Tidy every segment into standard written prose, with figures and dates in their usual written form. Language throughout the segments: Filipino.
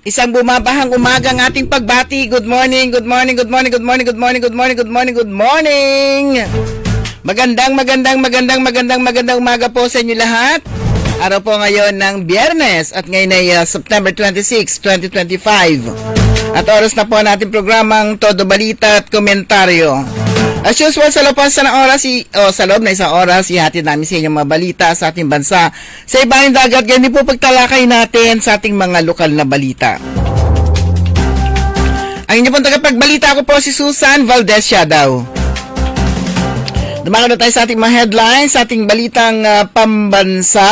Isang bumabahang umaga ang ating pagbati. Good morning, good morning, good morning, good morning, good morning, good morning, good morning, good morning. Magandang umaga po sa inyo lahat. Araw po ngayon ng Biyernes at ngayon ay September 26, 2025. At oras na po ang ating programang Todo Balita at Komentaryo. As usual, sa loob na isang oras, ihatid namin sa inyo mga balita sa ating bansa sa ibahin dagat. Ganyan po pagtalakay natin sa ating mga lokal na balita. Ang inyo pong tagapagbalita ko po si Susan Valdez Siadaw. Dumakan na tayo sa ating mga headlines, sa ating balitang pambansa.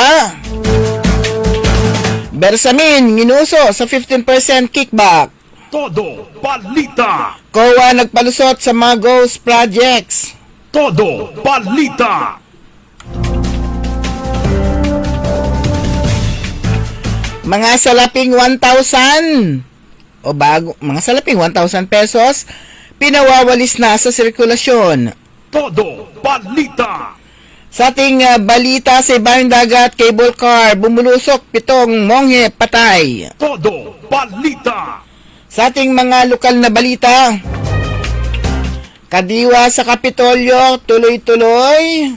Bersamin, minuso sa 15% kickback. Todo Balita. COA nagpalusot sa mga ghost projects. Todo Balita. Mga salaping 1,000 o bago, mga salaping 1,000 pesos pinawawalis na sa sirkulasyon. Todo Balita. Sa ating balita sa ibahin dagat, cable car bumulusok, 7 monghe patay. Todo Balita. Sa ating mga lokal na balita, kadiwa sa Kapitolyo, tuloy-tuloy.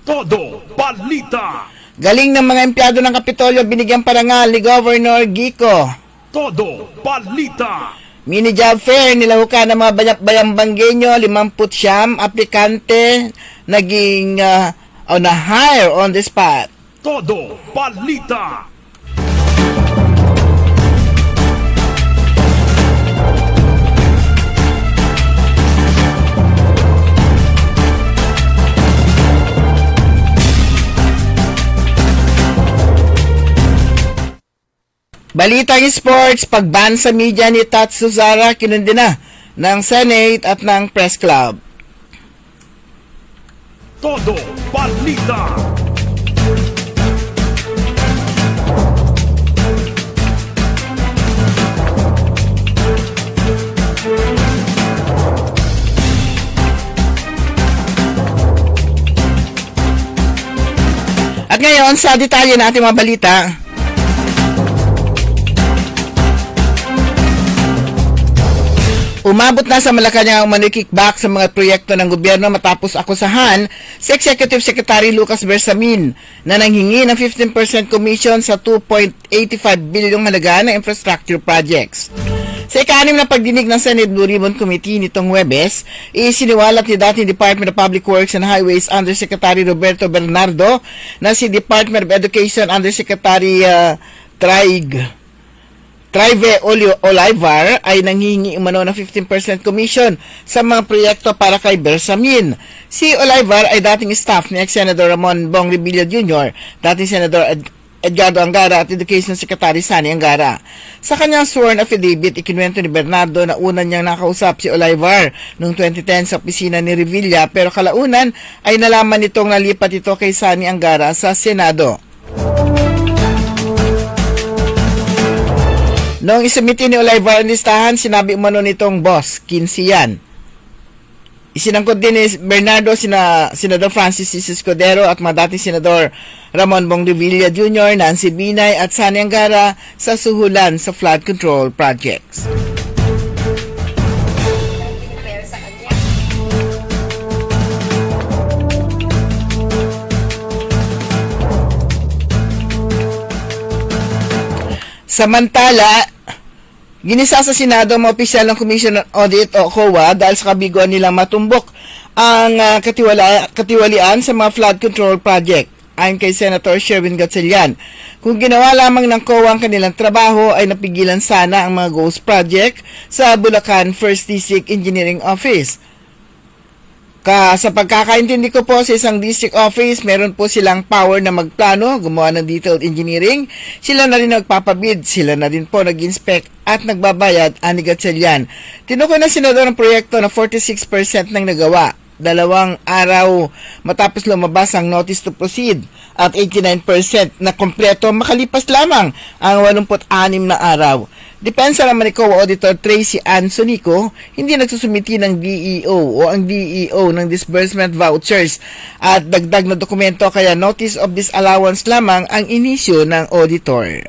Todo Balita. Galing ng mga empleyado ng Kapitolyo, binigyan parangal ni Governor Gico. Todo Balita. Mini job fair, nilahukan ng mga bayambanggenyo, 59 aplikante, naging na-hire on the spot. Todo Balita. Balitang sports, pagban sa media ni Tatsu Zara, kinundi na ng Senate at ng Press Club. Todo Balita. At ngayon, sa detalye na ating mga balita, umabot na sa Malacanang ang kickback sa mga proyekto ng gobyerno matapos akusahan si Executive Secretary Lucas Bersamin na nanghingi ng 15% commission sa 2.85 bilyong halaga ng infrastructure projects. Sa ika-6 na pagdinig ng Senate Blue Ribbon Committee nitong Huwebes, isiniwalat ni dating Department of Public Works and Highways Undersecretary Roberto Bernardo na si Department of Education Undersecretary Trive Olivar ay nanghihingi umano ng 15% commission sa mga proyekto para kay Bersamin. Si Olivar ay dating staff ni ex-Senador Ramon Bong Revilla Jr., dating Senador Edgardo Angara at Education Secretary Sani Angara. Sa kanyang sworn affidavit, ikinuwento ni Bernardo na una niyang nakausap si Olivar noong 2010 sa opisina ni Revilla, pero kalaunan ay nalaman nitong nalipat ito kay Sani Angara sa Senado. Noong isumiti ni Olivar ang listahan, sinabi umano nitong boss, 15 yan. Isinangkot din ni Bernardo Senador Francis C. Escudero at mga dating Senador Ramon Bong Revilla Jr., Nancy Binay at Sani Angara sa suhulan sa flood control projects. Samantala, ginisa sa Senado ang mga opisyal ng Commission on Audit o COA dahil sa kabiguan nilang matumbok ang katiwalian sa mga flood control project. Ayon kay Senator Sherwin Gatchalian, kung ginawa lamang ng COA ang kanilang trabaho ay napigilan sana ang mga ghost project sa Bulacan First District Engineering Office. Sa pagkakaintindi ko po, sa isang district office, meron po silang power na magplano, gumawa ng detailed engineering. Sila na rin nagpapabid, sila na rin po nag-inspect at nagbabayad, ani Gatchalian. Tinukoy na senador ang proyekto na 46% nang nagawa. 2 araw matapos lumabas ang notice to proceed at 89% na kompleto makalipas lamang ang 86 na araw. Depensa naman ni COA Auditor Tracy Ann Sonico, hindi nagsusumiti ng DEO o ang DEO ng disbursement vouchers at dagdag na dokumento kaya notice of disallowance lamang ang inisyo ng auditor.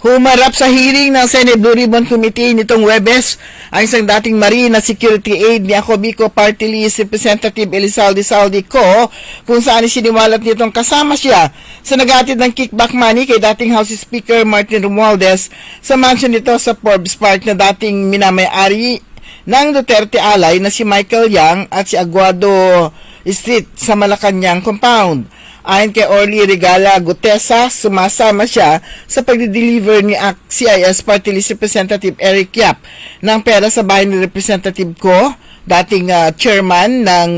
Humarap sa hearing ng Senate Blue Ribbon Committee nitong Huwebes ang isang dating Marina Security Aide ni Acobico Party List Representative Elizalde Saldico, kung saan isiniwalat nitong kasama siya sa naghatid ng kickback money kay dating House Speaker Martin Romualdez sa mansion nito sa Forbes Park na dating minamay-ari ng Duterte alay na si Michael Yang at si Aguado Street sa Malacanang compound. Ayon kay Orly Regala Gutesa, sumasama siya sa pagdi-deliver ni CIS Party List Representative Eric Yap ng pera sa bahay ni Representative Ko, dating chairman ng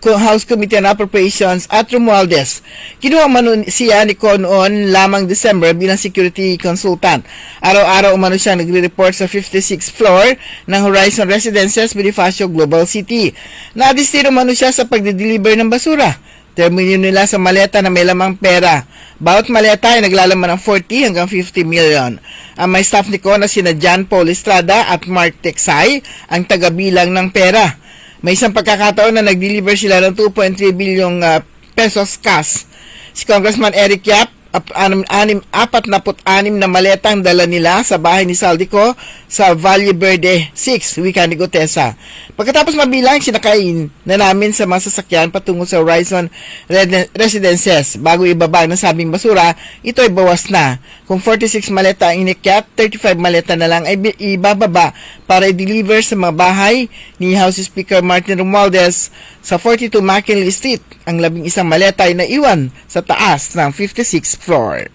House Committee on Appropriations at Romualdez. Kinuha man siya ni Ko noon lamang December bilang security consultant. Araw-araw umano siya nagre-report sa 56th floor ng Horizon Residences, Bonifacio, Global City. Nadistiro umano siya sa pagdi-deliver ng basura. Termino nila sa maleta na may lamang pera. Bawat maleta ay naglalaman ng 40 hanggang 50 million. Ang may staff ni Ko na sina John Paul Estrada at Mark Texay ang tagabilang ng pera. May isang pagkakataon na nag-deliver sila ng 2.3 bilyong pesos cash. Si Congressman Eric Yap, 46 na maletang dala nila sa bahay ni Saldico sa Valle Verde 6, wika ni Gutesa. Pagkatapos mabilang, sinakain na namin sa mga sasakyan patungo sa Horizon Residences. Bago ibaba ng sabing basura, ito ay bawas na. Kung 46 maleta ang inikyat, 35 maleta na lang ay ibababa para i-deliver sa mga bahay ni House Speaker Martin Romualdez sa 42 McKinley Street. Ang 11 maleta ay naiwan sa taas ng 56th floor.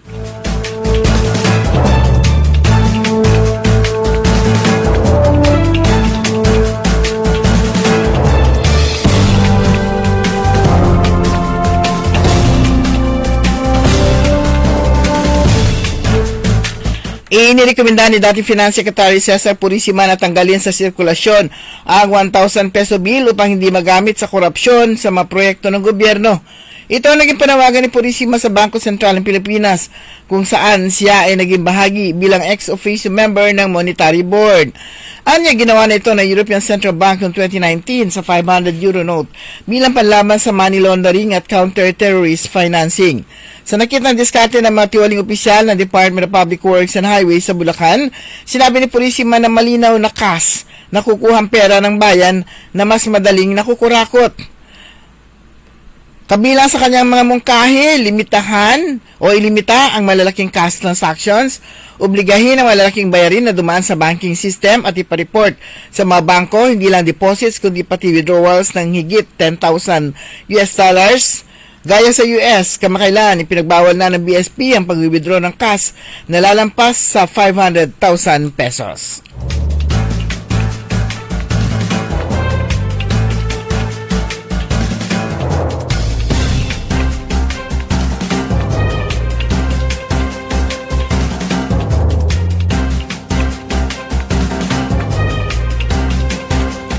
Inirekomenda ni dating Finance Secretary Cesar Purisima na tanggalin sa sirkulasyon ang 1,000 peso bill upang hindi magamit sa korupsyon sa mga proyekto ng gobyerno. Ito ang naging panawagan ni Purisima sa Bangko Sentral ng Pilipinas, kung saan siya ay naging bahagi bilang ex-officio member ng Monetary Board. Anya, ginawa na ito ng European Central Bank noong 2019 sa 500 euro note bilang panlaban sa money laundering at counter-terrorist financing. Sa nakitang diskarte ng mga tiwaling opisyal ng Department of Public Works and Highways sa Bulacan, sinabi ni Purisima na malinaw na cash na kukuhang pera ng bayan na mas madaling nakukurakot. Kabilang sa kanyang mga mungkahi, limitahan o ilimita ang malalaking cash transactions, obligahin ang malalaking bayarin na dumaan sa banking system at ipareport sa mga bangko, hindi lang deposits kundi pati withdrawals ng higit $10,000. Gaya sa US, kamakailan ipinagbawal na ng BSP ang pag-withdraw ng cash na lalampas sa 500,000 pesos.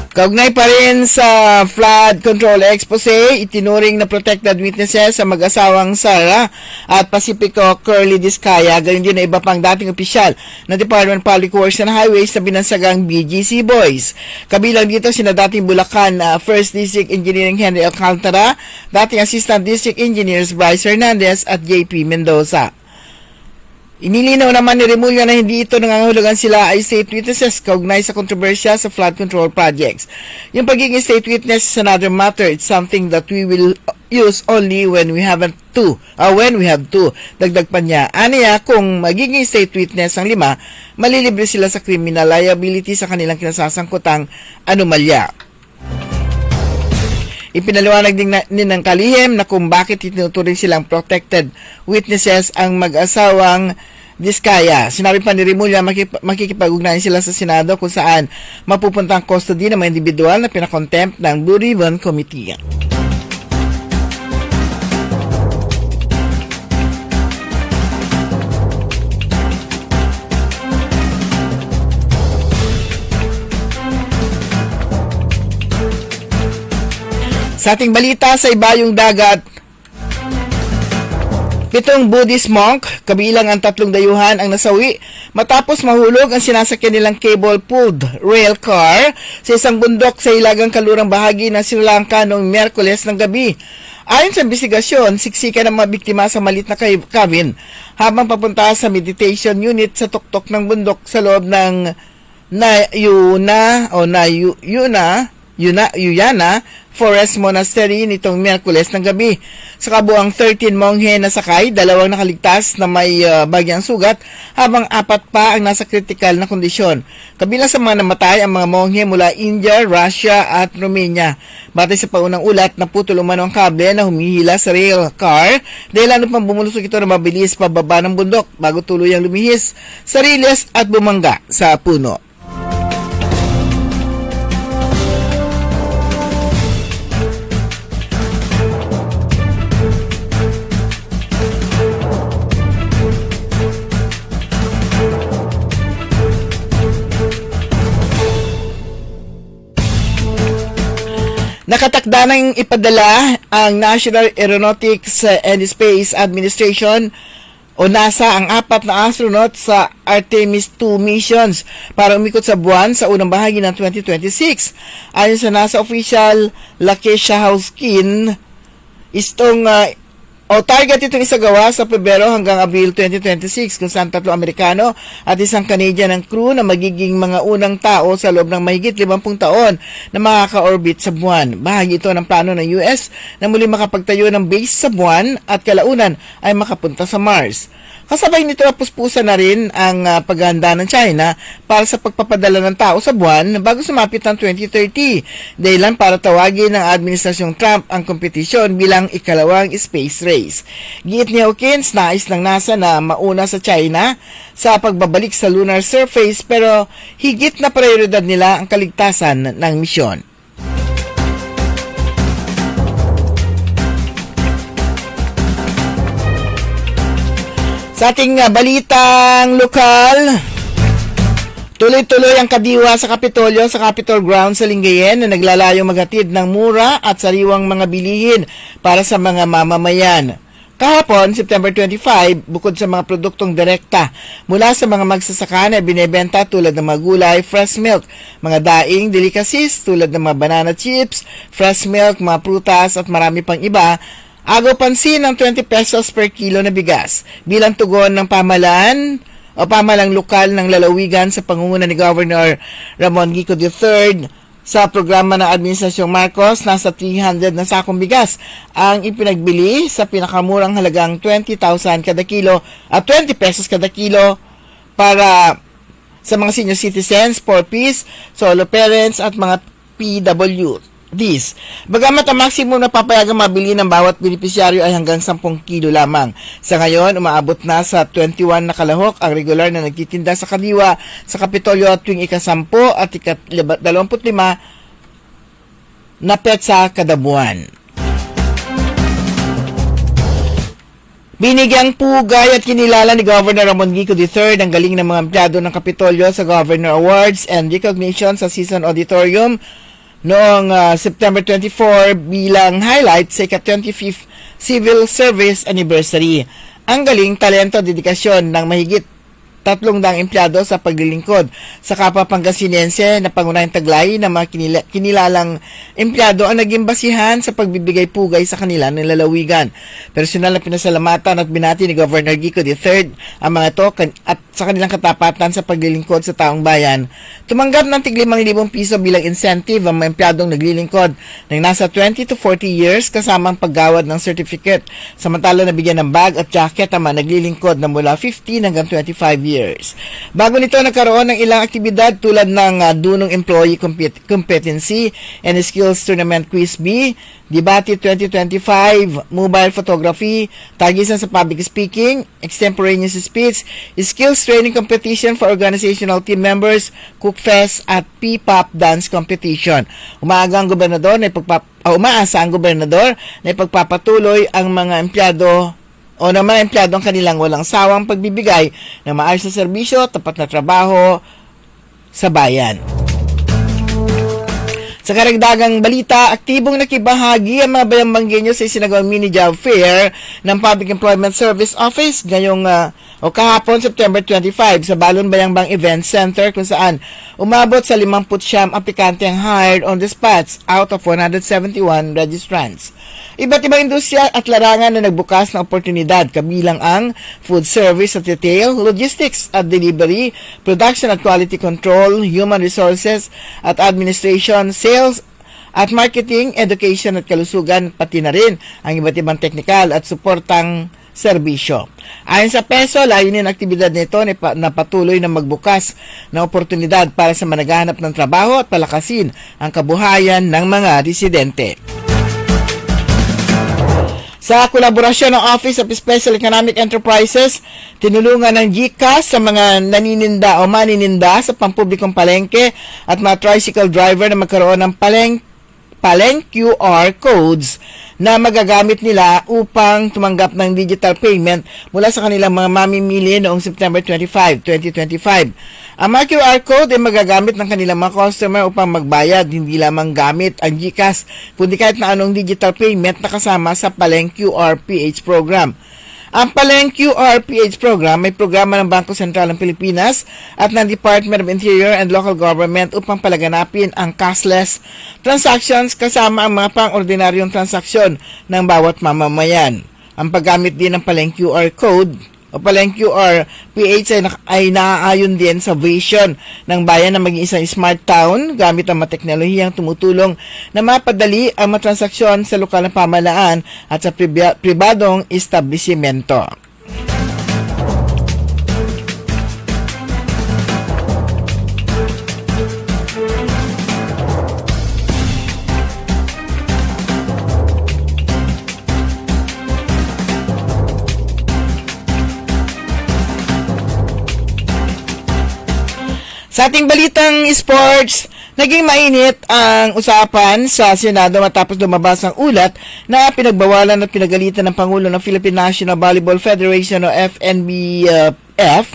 Kaugnay pa rin sa flood control expose, itinuring na protected witnesses sa mag-asawang Sara at Pacifico Curly Discaya, gayon din na iba pang dating opisyal ng Department of Public Works and Highways sa binansagang BGC Boys. Kabilang dito sina dating Bulacan First District Engineering Henry Alcantara, dating Assistant District Engineers Bryce Hernandez at JP Mendoza. Inilinaw naman ni Remulla na hindi ito nangangahulugan sila ay state witnesses kaugnay sa kontrobersya sa flood control projects. Yung pagiging state witness is another matter. It's something that we will use only when we have to. Dagdag pa niya. Aniya, kung magiging state witness ang 5, malilibre sila sa criminal liability sa kanilang kinasasangkutang anomalya. Ipinaliwanag din ng kalihim na kung bakit itinuturing silang protected witnesses ang mag-asawang Discaya. Sinabi pa ni Remulla makikipag-ugnayan sila sa Senado kung saan mapupunta ang custody ng mga individual na pinakontempt ng Blue Ribbon Committee. Sa ating balita sa ibayong dagat, 7 Buddhist monk, kabilang ang 3 dayuhan ang nasawi matapos mahulog ang sinasakyan nilang cable-pulled rail car sa isang bundok sa hilagang kalurang bahagi ng Sri Lanka noong Miyerkules ng gabi. Ayon sa investigasyon, siksikan ng mga biktima sa malit na cabin habang papunta sa meditation unit sa tuktok ng bundok sa loob ng Uyana Forest Monastery nitong Miyerkules ng gabi. Sa kabuang 13 monghe na sakay, 2 nakaligtas na may bagyang sugat habang 4 pa ang nasa kritikal na kondisyon. Kabilang sa mga namatay ang mga monghe mula India, Russia at Romania. Batay sa paunang ulat, naputol umano ang kable na humihila sa rail car dahil ano pang bumulusok ito na mabilis pababa ng bundok bago tuluyang lumihis sa riles at bumangga sa puno. Nakatakda ng ipadala ang National Aeronautics and Space Administration o NASA ang 4 na astronaut sa Artemis 2 missions para umikot sa buwan sa unang bahagi ng 2026. Ayon sa NASA official Lakesha Hauskin, target itong isagawa sa Pebrero hanggang Abril 2026 kung saan 3 Amerikano at 1 Canadian ang crew na magiging mga unang tao sa loob ng mahigit 50 taon na makaka-orbit sa buwan. Bahagi ito ng plano ng US na muli makapagtayo ng base sa buwan at kalaunan ay makapunta sa Mars. Kasabay nito, puspusan na rin ang paghahanda ng China para sa pagpapadala ng tao sa buwan bago sumapit ng 2030, dahilan para tawagin ng Administrasyong Trump ang kompetisyon bilang ikalawang space race. Giit ni Hawkins, nais ng NASA na mauna sa China sa pagbabalik sa lunar surface pero higit na prioridad nila ang kaligtasan ng misyon. Sa ating balitang lokal, tuloy-tuloy ang kadiwa sa Kapitolyo sa Capitol Grounds sa Lingayen na naglalayong maghatid ng mura at sariwang mga bilihin para sa mga mamamayan. Kahapon, September 25, bukod sa mga produktong direkta mula sa mga magsasaka na binebenta tulad ng mga gulay, fresh milk, mga daing, delicacies tulad ng mga banana chips, fresh milk, mga prutas at marami pang iba, agaw pansin ng 20 pesos per kilo na bigas bilang tugon ng pamalang lokal ng lalawigan sa pangunguna ni Governor Ramon Gico III. Sa programa ng Administrasyong Marcos, nasa 300 na sakong bigas ang ipinagbili sa pinakamurang halagang 20,000 kada kilo at 20 pesos kada kilo para sa mga senior citizens, 4Ps, solo parents at mga PWDs. Bagamat ang maximum na papayagang mabili ng bawat benepisyaryo ay hanggang 10 kilo lamang. Sa ngayon, umaabot na sa 21 na kalahok ang regular na nagtitinda sa kadiwa sa Kapitolyo tuwing ika-10 at ika-25 na petsa kada buwan. Binigyang pugay at kinilala ni Governor Ramon Gico III ang galing ng mga empleyado ng Kapitolyo sa Governor Awards and Recognition sa Season Auditorium noong September 24 bilang highlight sa ika-25th Civil Service Anniversary. Ang galing, talento at dedikasyon ng mahigit 300 empleyado sa paglilingkod sa kapwa Pangasinense na pangunahing taglay ng mga kinilalang empleyado ang naging basihan sa pagbibigay pugay sa kanila ng lalawigan. Personal na pinasalamatan at binati ni Governor Gico III ang mga ito at sa kanilang katapatan sa paglilingkod sa taong bayan. Tumanggap ng tig 5,000 piso bilang incentive ang mga empleyadong naglilingkod ng nasa 20 to 40 years kasama ang paggawad ng certificate. Samantala nabigyan ng bag at jacket ang mga naglilingkod na mula 15 hanggang 25 years. Bago nito, nagkaroon ng ilang aktibidad tulad ng Dunong Employee Competency and Skills Tournament Quiz B, Debate 2025, Mobile Photography, Tagisan sa Public Speaking, Extemporaneous Speech, Skills Training Competition for Organizational Team Members, Cookfest at P-Pop Dance Competition. Umaasa ang gobernador na ipagpapatuloy ang mga empleyado o ng mga empleyadong kanilang walang sawang pagbibigay ng maayos na serbisyo, tapat na trabaho sa bayan. Sa karagdagang balita, aktibong nakibahagi ang mga bayambanggenyo sa isinagawang mini job fair ng Public Employment Service Office ngayong kahapon September 25 sa Balon Bayangbang Event Center kung saan umabot sa 59 aplikante ang hired on the spots out of 171 registrants. Iba't ibang industriya at larangan na nagbukas ng oportunidad kabilang ang food service at retail, logistics at delivery, production at quality control, human resources at administration, sales at marketing, education at kalusugan, pati na rin ang iba't ibang technical at suportang serbisyo. Ayon sa PESO, layunin ang aktibidad nito na patuloy na magbukas ng oportunidad para sa managhanap ng trabaho at palakasin ang kabuhayan ng mga residente. Sa kolaborasyon ng Office of Special Economic Enterprises, tinulungan ng GCash sa mga nanininda o manininda sa pampublikong palengke at mga tricycle driver na magkaroon ng paleng QR codes na magagamit nila upang tumanggap ng digital payment mula sa kanilang mga mamimili noong September 25, 2025. Ang mga QR code ay magagamit ng kanilang mga customer upang magbayad, hindi lamang gamit ang GCash, kundi kahit na anong digital payment na kasama sa Paleng QR PH program. Ang Paleng QR PH program ay programa ng Bangko Sentral ng Pilipinas at ng Department of Interior and Local Government upang palaganapin ang cashless transactions kasama ang mga pang-ordinaryong transaksyon ng bawat mamamayan. Ang paggamit din ng Paleng QR code o Paleng QR PH ay naaayon din sa vision ng bayan na maging isang smart town gamit ang mga teknolohiyang tumutulong na mapadali ang mga transaksyon sa lokal na pamahalaan at sa pribadong establishmento. Sa ating balitang sports, naging mainit ang usapan sa Senado matapos lumabas ang ulat na pinagbawalan at pinagalitan ng Pangulo ng Philippine National Volleyball Federation o FNBF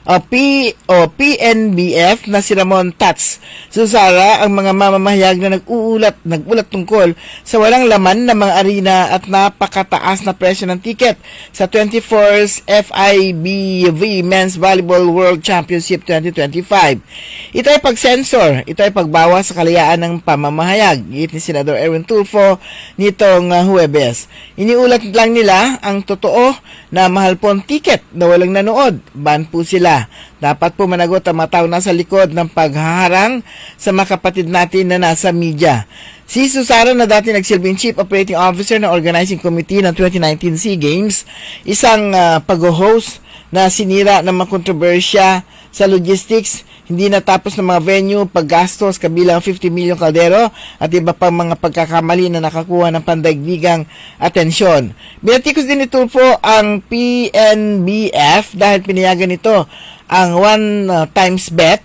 o PNBF na si Ramon Tats Susara ang mga mamamahayag na nagulat tungkol sa walang laman ng mga arena at napakataas na presyo ng tiket sa 24th FIBV Men's Volleyball World Championship 2025. Ito ay pag-censor, ito ay pagbawas sa kalayaan ng pamamahayag, giit ni Senador Erwin Tulfo nitong Huwebes. Iniulat lang nila ang totoo na mahal po ang tiket na walang nanood, ban po sila. Dapat po managot ang mga tao nasa likod ng paghaharang sa mga kapatid natin na nasa media. Si Susara na dati nagsilbing Chief Operating Officer ng Organizing Committee ng 2019 SEA Games, isang pag-host na sinira ng mga kontrobersya sa logistics, hindi natapos ng mga venue, paggastos, kabilang 50 milyon kaldero at iba pang mga pagkakamali na nakakuha ng pandaigdigang atensyon. Binatikos din ni Tulfo ang PNBF dahil pinayagan nito ang One Times Bet,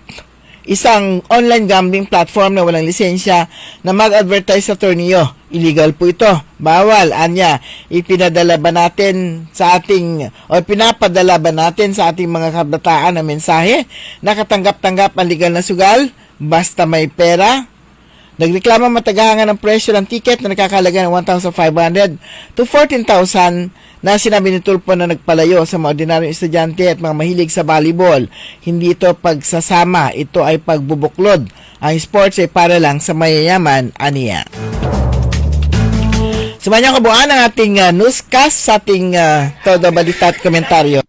isang online gambling platform na walang lisensya na mag-advertise sa torneo. Illegal po ito. Bawal. Anya, ipinapadala ba natin sa ating mga kabataan na mensahe? Nakatanggap-tanggap ang legal na sugal? Basta may pera? Nagreklamo matagahangan ng presyo ng tiket na nakakalaga ng 1,500 to 14,000 na sinabi ni Tulfo na nagpalayo sa mga ordinaryong estudyante at mga mahilig sa volleyball. Hindi ito pagsasama, ito ay pagbubuklod. Ang sports ay para lang sa mayayaman, aniya. Sumayan niyo kabuuan ang ating newscast sa ating todo balita at komentaryo.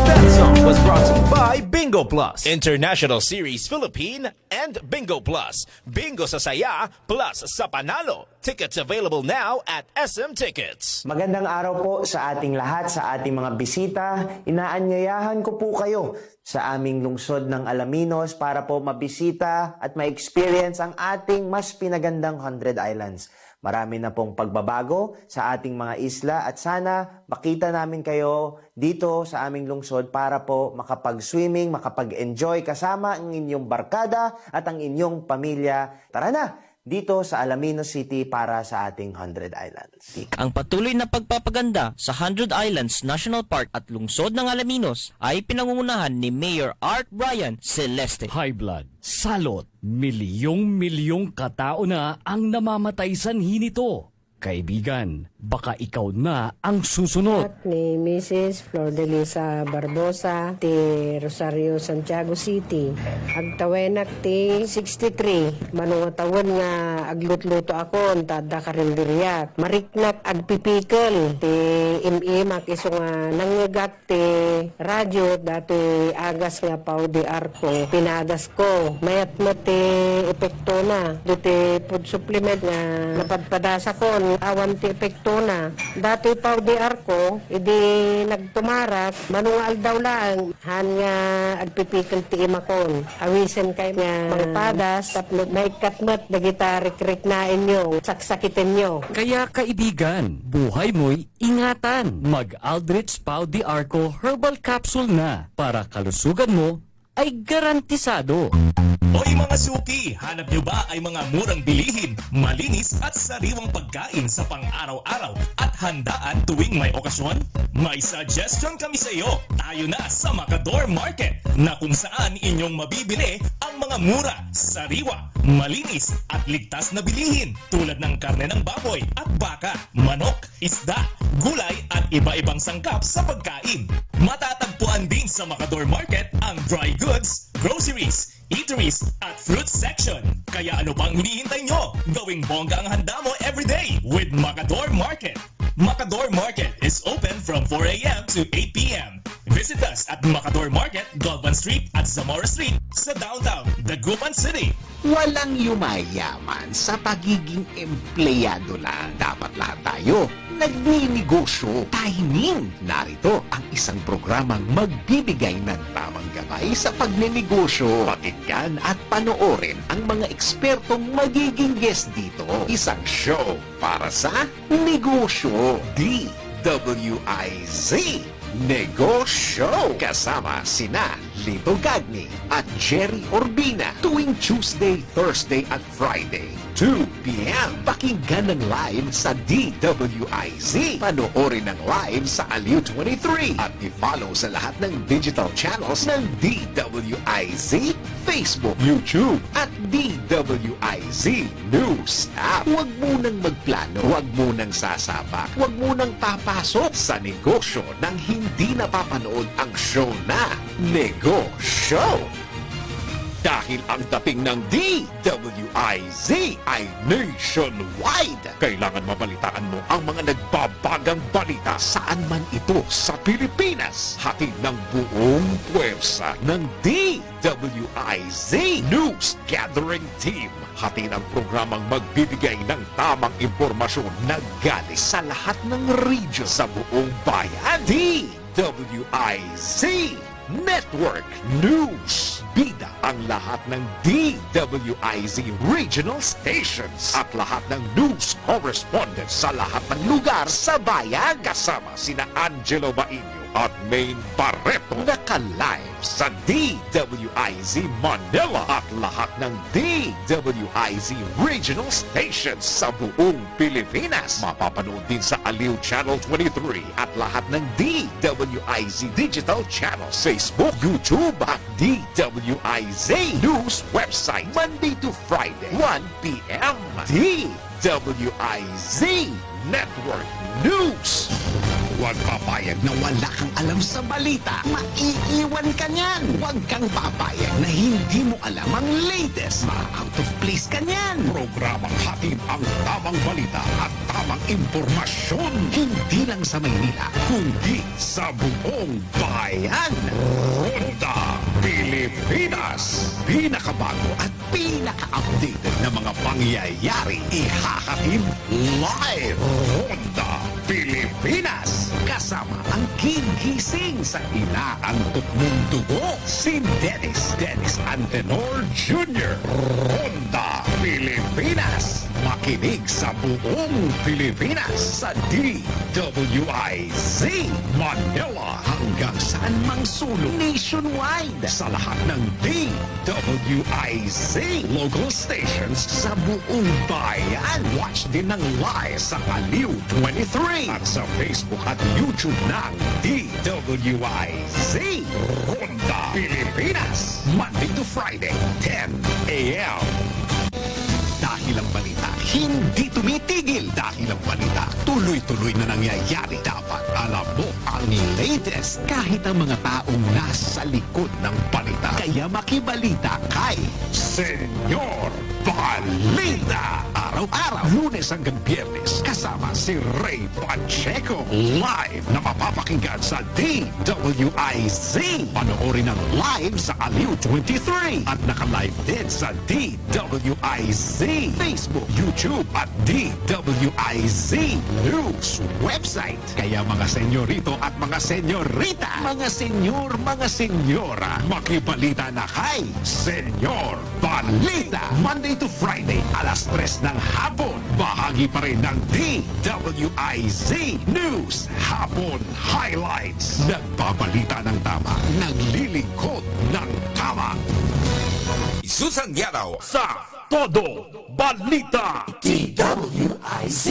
That song was brought to you by Bingo Plus, International Series Philippine, and Bingo Plus. Bingo sa saya, plus sa panalo. Tickets available now at SM Tickets. Magandang araw po sa ating lahat, sa ating mga bisita. Inaanyayahan ko po kayo sa aming lungsod ng Alaminos para po mabisita at ma-experience ang ating mas pinagandang 100 Islands. Marami na pong pagbabago sa ating mga isla at sana makita namin kayo dito sa aming lungsod para po makapag-swimming, makapag-enjoy kasama ang inyong barkada at ang inyong pamilya. Tara na! dito sa Alaminos City para sa ating 100 Islands. Ang patuloy na pagpapaganda sa 100 Islands National Park at lungsod ng Alaminos ay pinangungunahan ni Mayor Art Brian Celeste. High blood, salot, milyong-milyong katao na ang namamatay sanhi nito. Kaibigan, baka ikaw na ang susunod. At ni Mrs. Flor de Lisa Barbosa ti Rosario, Santiago City. Agtawenak ti 63. Manungatawon nga aglutluto ako tada karindiriyak. Mariknak agpipikal ti imimak iso nga nangyagak ti radyo dati agas nga pao di arko. Pinadas ko. Mayat mo ti epekto na. Diti food supplement nga napadpadasa ko. Awan ti epekto na. Dati pao di arko, idi nagtumarak, manungal daw lang, han nga agpipikal ti imakon. Awisen kay nga mga padas, tapno maikat mo't nagitarik-rik na inyo, saksakitin nyo. Kaya kaibigan, buhay mo'y ingatan. Mag-Aldrich Pau de Arco Herbal Capsule na para kalusugan mo ay garantisado. Hoy mga suki, hanap nyo ba ay mga murang bilihin, malinis at sariwang pagkain sa pang-araw-araw at handaan tuwing may okasyon? May suggestion kami sa iyo. Tayo na sa Macador Market na kung saan inyong mabibili ang mga mura, sariwa, malinis at ligtas na bilihin tulad ng karne ng baboy at baka, manok, isda, gulay at iba-ibang sangkap sa pagkain. Matatagpuan din sa Macador Market ang dry goods, groceries, eateries at fruit section. Kaya ano pang hinihintay nyo? Gawing bongga ang handa mo everyday with Macador Market. Macador Market is open from 4 a.m. to 8 p.m. Visit us at Macador Market, Galvan Street at Zamora Street sa downtown, Dagupan City. Walang yumayaman sa pagiging empleyado lang. Dapat lahat tayo nagninegosyo. Timing! Narito ang isang programang magbibigay ng tamang gabay sa pagnenegosyo. Pakinggan at panoorin ang mga ekspertong magiging guest dito. Isang show para sa negosyo. DWIZ Negosyo. Kasama sina Lito Gagni at Jerry Orbina tuwing Tuesday, Thursday at Friday 2 p.m. Pakinggan ng live sa DWIZ. Panoorin ng live sa Aliw 23 at i-follow sa lahat ng digital channels ng DWIZ, Facebook, YouTube at DWIZ News App. Huwag munang magplano, huwag munang sasabak, huwag munang papasok sa negosyo nang hindi napapanood ang show na Negosyo. Dahil ang dating ng DWIZ ay nationwide. Kailangan mabalitaan mo ang mga nagbabagang balita saan man ito sa Pilipinas. Hatid ng buong puwersa ng DWIZ News Gathering Team. Hatid ang programang magbibigay ng tamang impormasyon na galing sa lahat ng region sa buong bayan. DWIZ Network News. Bida ang lahat ng DWIZ regional stations at lahat ng news correspondents sa lahat ng lugar sa bayan. Kasama sina Angelo Bainio at Maine Barreto. Naka-live sa DWIZ Manila at lahat ng DWIZ regional stations sa buong Pilipinas. Mapapanood din sa Aliw Channel 23 at lahat ng DWIZ digital channels, Facebook, YouTube at DWIZ News website Monday to Friday 1 p.m. DWIZ Network News. Huwag papayag na wala kang alam sa balita. Maiiwan ka niyan. Huwag kang papayag na hindi mo alam ang latest. Ma-out of place ka niyan. Programang hatid ang tamang balita at tamang impormasyon. Hindi lang sa Maynila, kundi sa buong bayan. Ronda Pilipinas. Pinakabago at pinaka-updated na mga pangyayari ihahatid live. Ronda Pilipinas. Kasama ang gigising sa inaantok mong dugo, si Dennis Antenor Jr. Ronda Pilipinas. Makinig sa buong Pilipinas sa DWIZ Manila hanggang saan mang sulok nationwide sa lahat ng DWIZ local stations sa buong bayan. Watch din ng live sa Aliw 23 at sa Facebook at YouTube ng DWIZ Ronda Pilipinas Monday to Friday 10 a.m. Dahil ang balita hindi tumitigil, dahil ang balita tuloy-tuloy na nangyayari, dapat alam mo ang latest kahit ang mga taong nasa likod ng balita. Kaya makibalita kay Senyor Balita. Araw-araw, Lunes hanggang Biyernes, kasama si Ray Pacheco. Live na mapapakinggan sa DWIZ. Panoorin ang live sa Aliw 23 at naka-live din sa DWIZ Facebook, YouTube at DWIZ News website. Kaya mga senyorito at mga senyorita, mga senyor, mga senyora, makibalita na kay Senyor Balita. Monday to Friday, alas 3 ng hapon. Bahagi pa rin ng DWIZ News Hapon Highlights. Nagbabalita ng tama, naglilingkod ng tama. Susan Yadaw. Sa Todo Balita. DWIZ.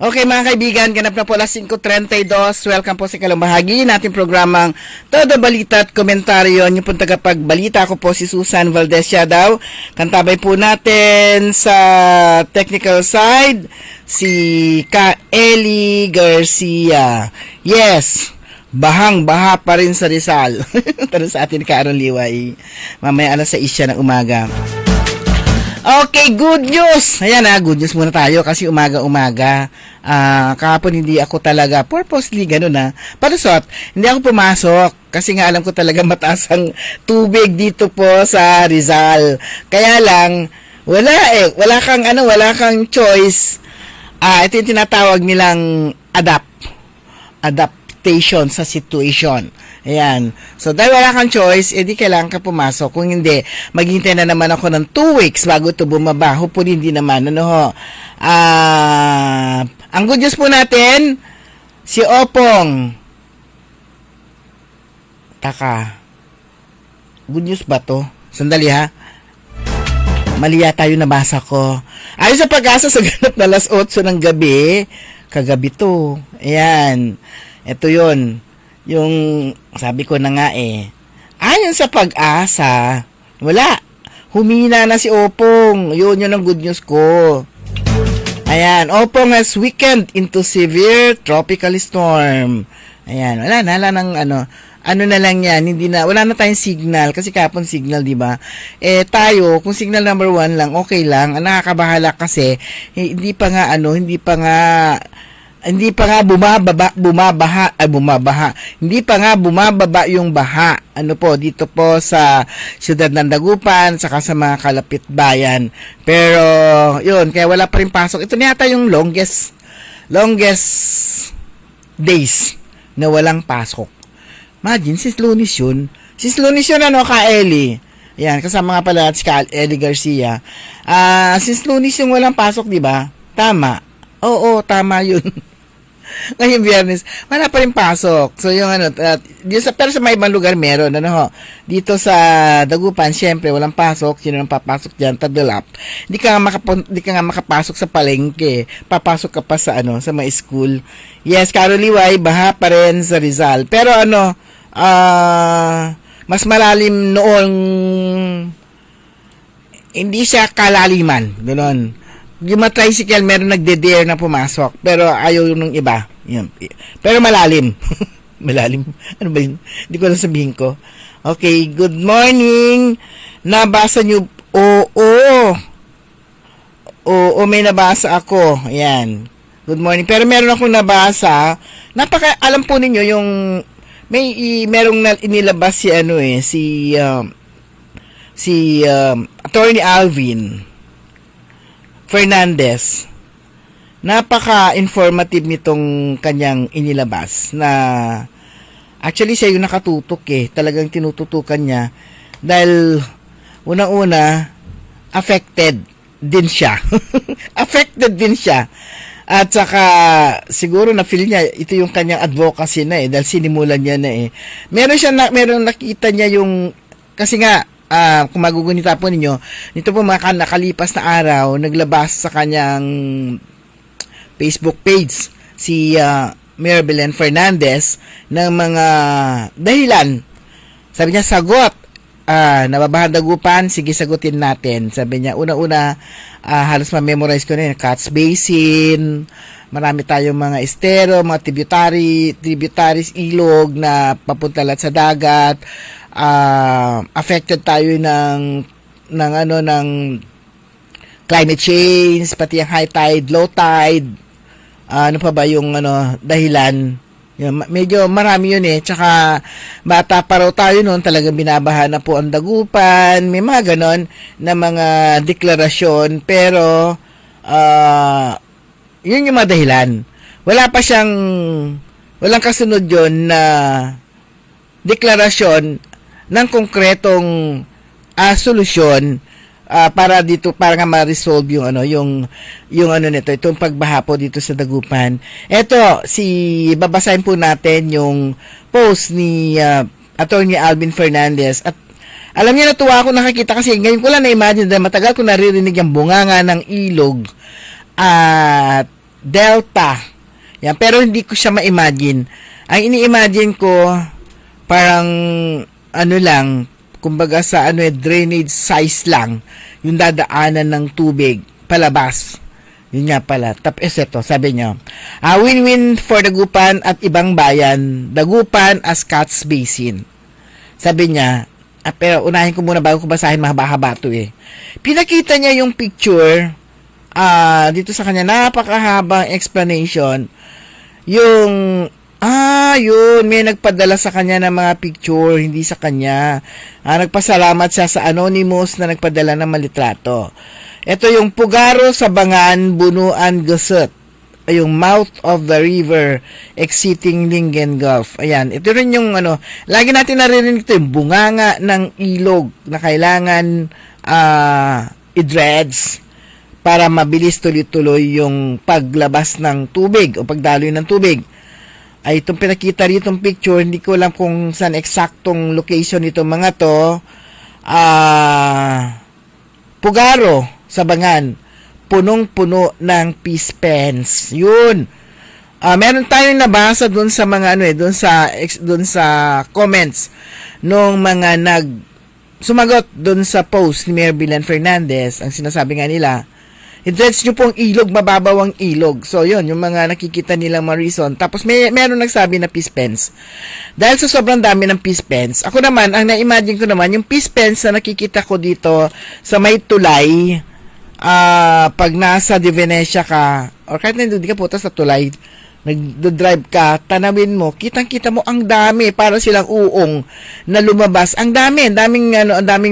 Okay mga kaibigan, ganap na po alas 5:32. Welcome po sa kalambahagi nating programang Todo Balita at Komentaryo. Yung pong tagapagbalita, ako po si Susan Valdez Yadaw. Kantabay po natin sa technical side si Ka Eli Garcia. Yes, bahang-baha pa rin sa Rizal. Tanong sa atin ka Aaron Liway. Mamaya alas 6 siya ng umaga. Okay, good news! Ayan good news muna tayo kasi umaga-umaga. Kahapon hindi ako talaga purposely ganun palusot. Hindi ako pumasok kasi nga alam ko talaga mataas ang tubig dito po sa Rizal. Kaya lang, wala kang choice. Ito yung tinatawag nilang adaptation sa situation. Ayan. So, dahil wala kang choice, di kailangan ka pumasok. Kung hindi, maghintay na naman ako ng 2 weeks bago ito bumaba. Hopefully, hindi naman. Ang good news po natin, si Opong. Taka. Good news ba to? Sandali ha. Mali yata yung nabasa ko. Ayon sa Pag-asa, sa ganap na alas 8 ng gabi, kagabi to. Ayan. Ito yun. Yung sabi ko na nga ayon sa Pag-asa, wala. Humina na si Opong. Yun ang good news ko. Ayan. Opong has weakened into severe tropical storm. Ayan. Wala nang ano na lang yan, wala na tayong signal, kasi kapon signal, di ba? Tayo, kung signal number 1 lang, okay lang. Ang nakakabahala kasi, hindi pa nga bumababa yung baha. Dito po sa siyudad ng Dagupan, saka sa mga kalapit bayan. Pero, yun, kaya wala pa rin pasok. Ito na yata yung longest days na walang pasok. Imagine, sis Lunis yun, Ka Eli? Yan, kasama nga pala si Ka Eli Garcia. Sis Lunis yung walang pasok, di ba? Tama. Oo, tama yun. Ngayong Biyernes, wala pa rin pasok. So, yung pero sa may ibang lugar meron, dito sa Dagupan, syempre, walang pasok. Sino nang papasok dyan? Tadulap. Hindi ka nga makapasok sa palengke. Papasok ka pa sa, sa may school. Yes, Karoliway, baha pa rin sa Rizal. Pero mas malalim noong, hindi siya kalaliman. Ganon. Yung mga tricycle, meron nagde-dare na pumasok. Pero ayaw nung iba. Yan. Pero malalim. Malalim. Ano ba yun? Hindi ko lang sabihin ko. Okay, good morning. Nabasa nyo. Oo, may nabasa ako. Ayan. Good morning. Pero meron akong nabasa. Alam po ninyo yung merong inilabas si Attorney Alvin Fernandez napaka-informative nitong kanyang inilabas na actually siya yung nakatutok talagang tinututukan niya dahil unang-una affected din siya. Affected din siya. At saka siguro na feel niya ito yung kanyang advocacy na dahil sinimulan niya na meron nakita niya yung kasi nga kung magugunita po ninyo nito po mga nakalipas na araw naglabas sa kanyang Facebook page si Mayor Belen Fernandez ng mga dahilan. Sabi niya, sagot. Nababahan Dagupan, sige sagutin natin. Sabi niya, una-una, halos ma-memorize ko na yun. Cat's Basin, marami tayong mga estero, mga tributaries, ilog na papunta lahat sa dagat. Affected tayo ng climate change, pati ang high tide, low tide. Ano pa ba yung dahilan? Medyo marami yun tsaka bata pa raw tayo noon, talagang binabaha na po ang Dagupan, may mga ganon na mga deklarasyon, pero yun yung mga dahilan. Walang kasunod yun na deklarasyon ng konkretong solusyon para nga ma-resolve yung nito, itong pagbaha po dito sa Dagupan. Ito, babasahin po natin yung post ni Attorney Alvin Fernandez. At alam niyo, natuwa ako nakakita kasi ngayon ko lang na-imagine dahil matagal ko naririnig yung bunganga ng ilog at delta. Yan, pero hindi ko siya ma-imagine. Ang ini-imagine ko, parang kumbaga sa drainage size lang yung dadaanan ng tubig palabas. Yun nga pala. Tapos ito, sabi niya, win-win for Dagupan at ibang bayan. Dagupan as Cat's Basin. Sabi niya, pero unahin ko muna bago ko basahin, mahaba-haba to Pinakita niya yung picture dito sa kanya, napakahabang explanation. Yun, may nagpadala sa kanya ng mga picture, hindi sa kanya. Nagpasalamat siya sa anonymous na nagpadala ng malitrato. Ito yung Pugaro sa Bangan, Bunuan, Gusut. Yung mouth of the river exiting Lingen Gulf. Ayan, ito rin yung lagi natin narinig ito, yung bunganga ng ilog na kailangan i-dredge para mabilis tuloy-tuloy yung paglabas ng tubig o pagdaloy ng tubig. Ay itong pinakita rito yung picture, hindi ko alam kung saan eksaktong location nito mga to. Pugaro sa Bangan, punong-puno ng peace pens. Yun. Meron tayong nabasa doon sa mga doon sa comments nung mga sumagot doon sa post ni Mayor Belen Fernandez. Ang sinasabi nga nila, i-dredge nyo pong ilog, mababaw ang ilog. So, yun, yung mga nakikita nilang mga reason. Tapos, meron nagsabi na peace pens. Dahil sa sobrang dami ng peace pens, ako naman, ang na-imagine ko naman, yung peace pens na nakikita ko dito sa may tulay, pag nasa De Venecia ka, or kahit hindi ka punta sa tulay, nag-drive ka, tanawin mo, kitang-kita mo ang dami, para silang uong na lumabas. Ang daming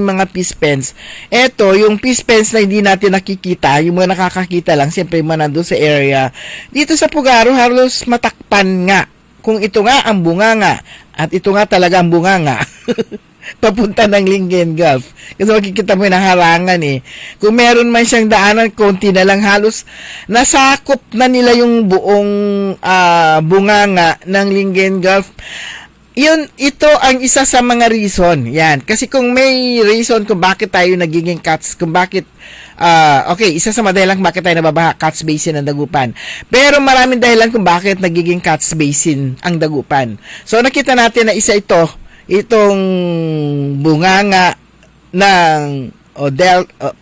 mga peace pens. Eto, yung peace pens na hindi natin nakikita, yung mga nakakakita lang, siyempre yung mga nandun sa area. Dito sa Pugaro, halos matakpan nga. Kung ito nga ang bunganga, at ito nga talaga ang bunganga, papunta ng Lingen Gulf. Kasi makikita mo yung harangan Kung meron man siyang daanan, konti na lang, halos nasakop na nila yung buong bunganga ng Lingen Gulf. Ito ang isa sa mga reason. Yan. Kasi kung may reason kung bakit tayo nagiging kung bakit isa sa mga dahilan kung bakit tayo nababaha, Cat's Basin ang Dagupan. Pero maraming dahilan kung bakit nagiging Cat's Basin ang Dagupan. So nakita natin na isa itong bunganga ng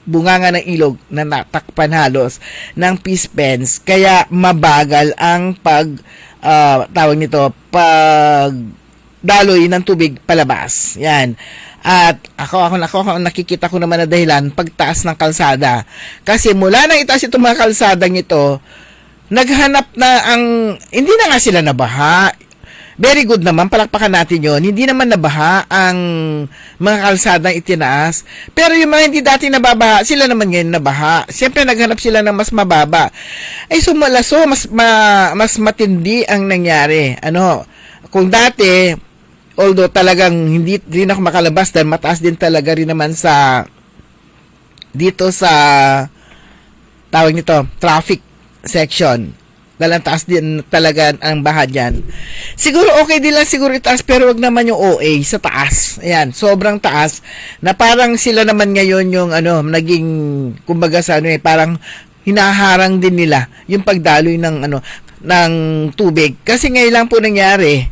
bunganga ng ilog na natakpan halos ng peace pens, kaya mabagal ang daloy ng tubig palabas. Yan. At ako nakikita ko naman na dahilan pagtaas ng kalsada. Kasi mula nang itaas itong mga kalsadang ito, naghanap na hindi na nga sila nabaha. very good naman, palakpakan natin yon. Hindi naman nabaha ang mga kalsadang itinaas. Pero yung mga hindi dati nababaha, sila naman ngayon nabaha. Siyempre, naghanap sila ng mas mababa. Ay, sumalaso, mas matindi ang nangyari. Kung dati, although talagang hindi rin ako makalabas dahil mataas din talaga rin naman dito sa tawag nito, traffic section. Dahil ang taas din talaga ang baha dyan. Siguro okay din lang siguro itaas, pero wag naman yung OA sa taas. Ayan, sobrang taas. Na parang sila naman ngayon yung naging, kumbaga sa parang hinaharang din nila yung pagdaloy ng tubig. Kasi ngayon lang po nangyari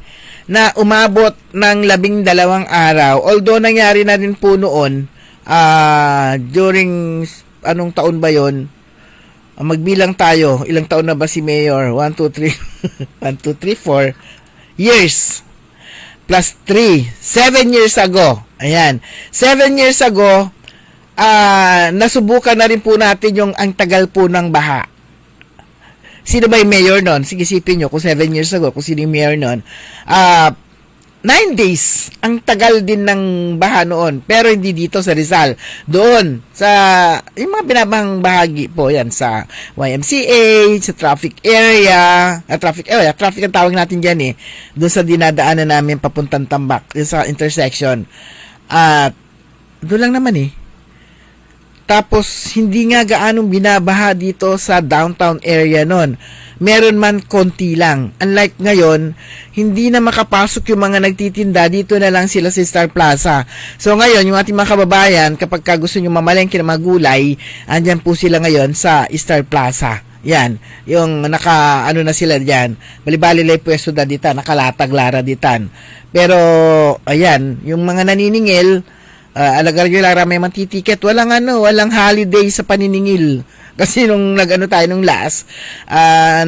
na umabot ng 12 araw. Although nangyari na rin po noon, during, anong taon ba yon? Magbilang tayo, ilang taon na ba si Mayor? 1, 2, 3, 1, 2, 3, 4 years. Plus 3, 7 years ago. Ayan, 7 years ago, nasubukan na rin po natin yung ang tagal po ng baha. Sino ba yung mayor nun? Sige, isipin nyo, kung 7 years ago, kung sino yung mayor nun. 9 days. Ang tagal din ng baha noon. Pero hindi dito sa Rizal. Doon, sa, yung mga binabang bahagi po, yan, sa YMCA, sa traffic area, traffic ang tawag natin dyan eh. Doon sa dinadaanan namin papuntang Tambak, sa intersection. At, doon lang naman eh. Tapos, hindi nga gaanong binabaha dito sa downtown area nun. Meron man konti lang. Unlike ngayon, hindi na makapasok yung mga nagtitinda. Dito na lang sila sa Star Plaza. So ngayon, yung ating mga kababayan, kapag gusto nyo mamalengke ng mga gulay, andyan po sila ngayon sa Star Plaza. Yan. Yung na sila dyan. Balibali lay pwesto da dita, nakalatag lara ditan. Pero, ayan, yung mga naniningil, alagar nyo lang may mantitiket. Walang holiday sa paniningil. Kasi nung tayo nung last,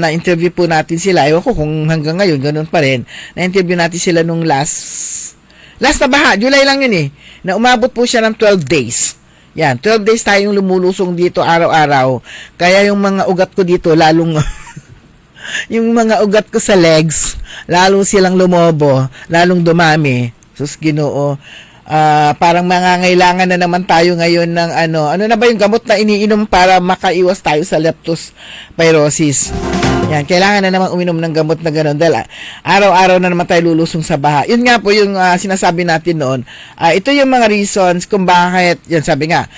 na-interview po natin sila. Ewan ko kung hanggang ngayon, ganun pa rin. Na-interview natin sila nung last na baha, July lang yun eh. Na umabot po siya ng 12 days. Yan, 12 days tayong lumulusong dito araw-araw. Kaya yung mga ugat ko dito, lalong, yung mga ugat ko sa legs, lalong silang lumobo, lalong dumami. Sus, Ginoo. Parang mangangailangan na naman tayo ngayon ng ano na ba yung gamot na iniinom para makaiwas tayo sa leptospirosis. Yan, kailangan na naman uminom ng gamot na gano'n dahil araw-araw na naman tayo lulusong sa baha. Yun nga po yung sinasabi natin noon. Ito yung mga reasons kung bakit, yan sabi nga,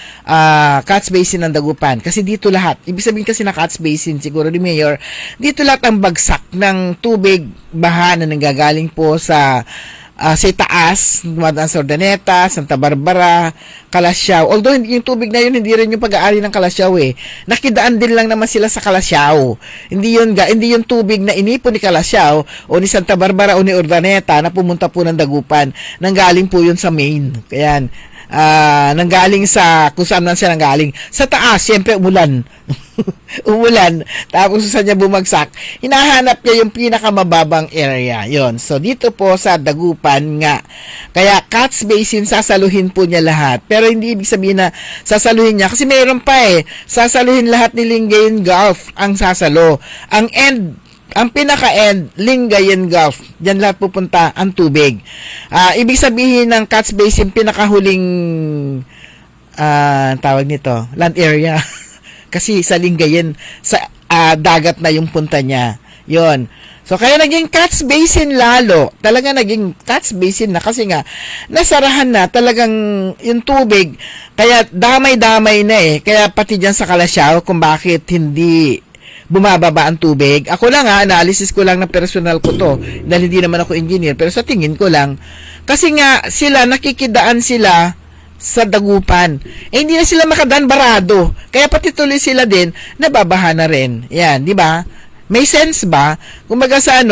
Catch Basin ng Dagupan. Kasi dito lahat, ibig sabihin kasi na Catch Basin, siguro ni Mayor, dito lahat ang bagsak ng tubig, baha na nanggagaling po sa taas, dumadaan sa Ordaneta, Santa Barbara, Kalasyaw. Although yung tubig na yun, hindi rin yung pag-aari ng Kalasyaw eh. Nakidaan din lang naman sila sa Kalasyaw. Hindi yung tubig na inipon ni Kalasyaw o ni Santa Barbara o ni Ordaneta na pumunta po ng Dagupan. Nanggaling po yun sa main. Kaya nanggaling sa, kung saan man siya nanggaling. Sa taas, siyempre umulan. Umulan. Tapos saan niya bumagsak, hinahanap niya yung pinakamababang area. Yon. So, dito po sa Dagupan nga. Kaya, Catch Basin, sasaluhin po niya lahat. Pero hindi ibig sabihin na sasaluhin niya. Kasi mayroon pa eh. Sasaluhin lahat ni Lingayen Gulf ang sasalo. Ang pinaka-end, Lingayen Gulf. Diyan lahat pupunta ang tubig. Ibig sabihin ng Catch Basin, pinakahuling tawag nito, land area. Kasi sa Lingayen, sa dagat na yung punta niya. Yon. So, kaya naging Catch Basin lalo. Talaga naging Catch Basin na kasi nga, nasarahan na talagang yung tubig. Kaya damay-damay na eh. Kaya pati dyan sa Kalasyaw kung bakit hindi bumababa ang tubig. Ako lang analysis ko lang na personal ko to. Dahil hindi naman ako engineer. Pero sa tingin ko lang. Kasi nga, nakikidaan sila sa Dagupan. Hindi na sila makadaan barado. Kaya pati tuloy sila din, nababaha na rin. Yan, di ba? May sense ba? Kumbaga sa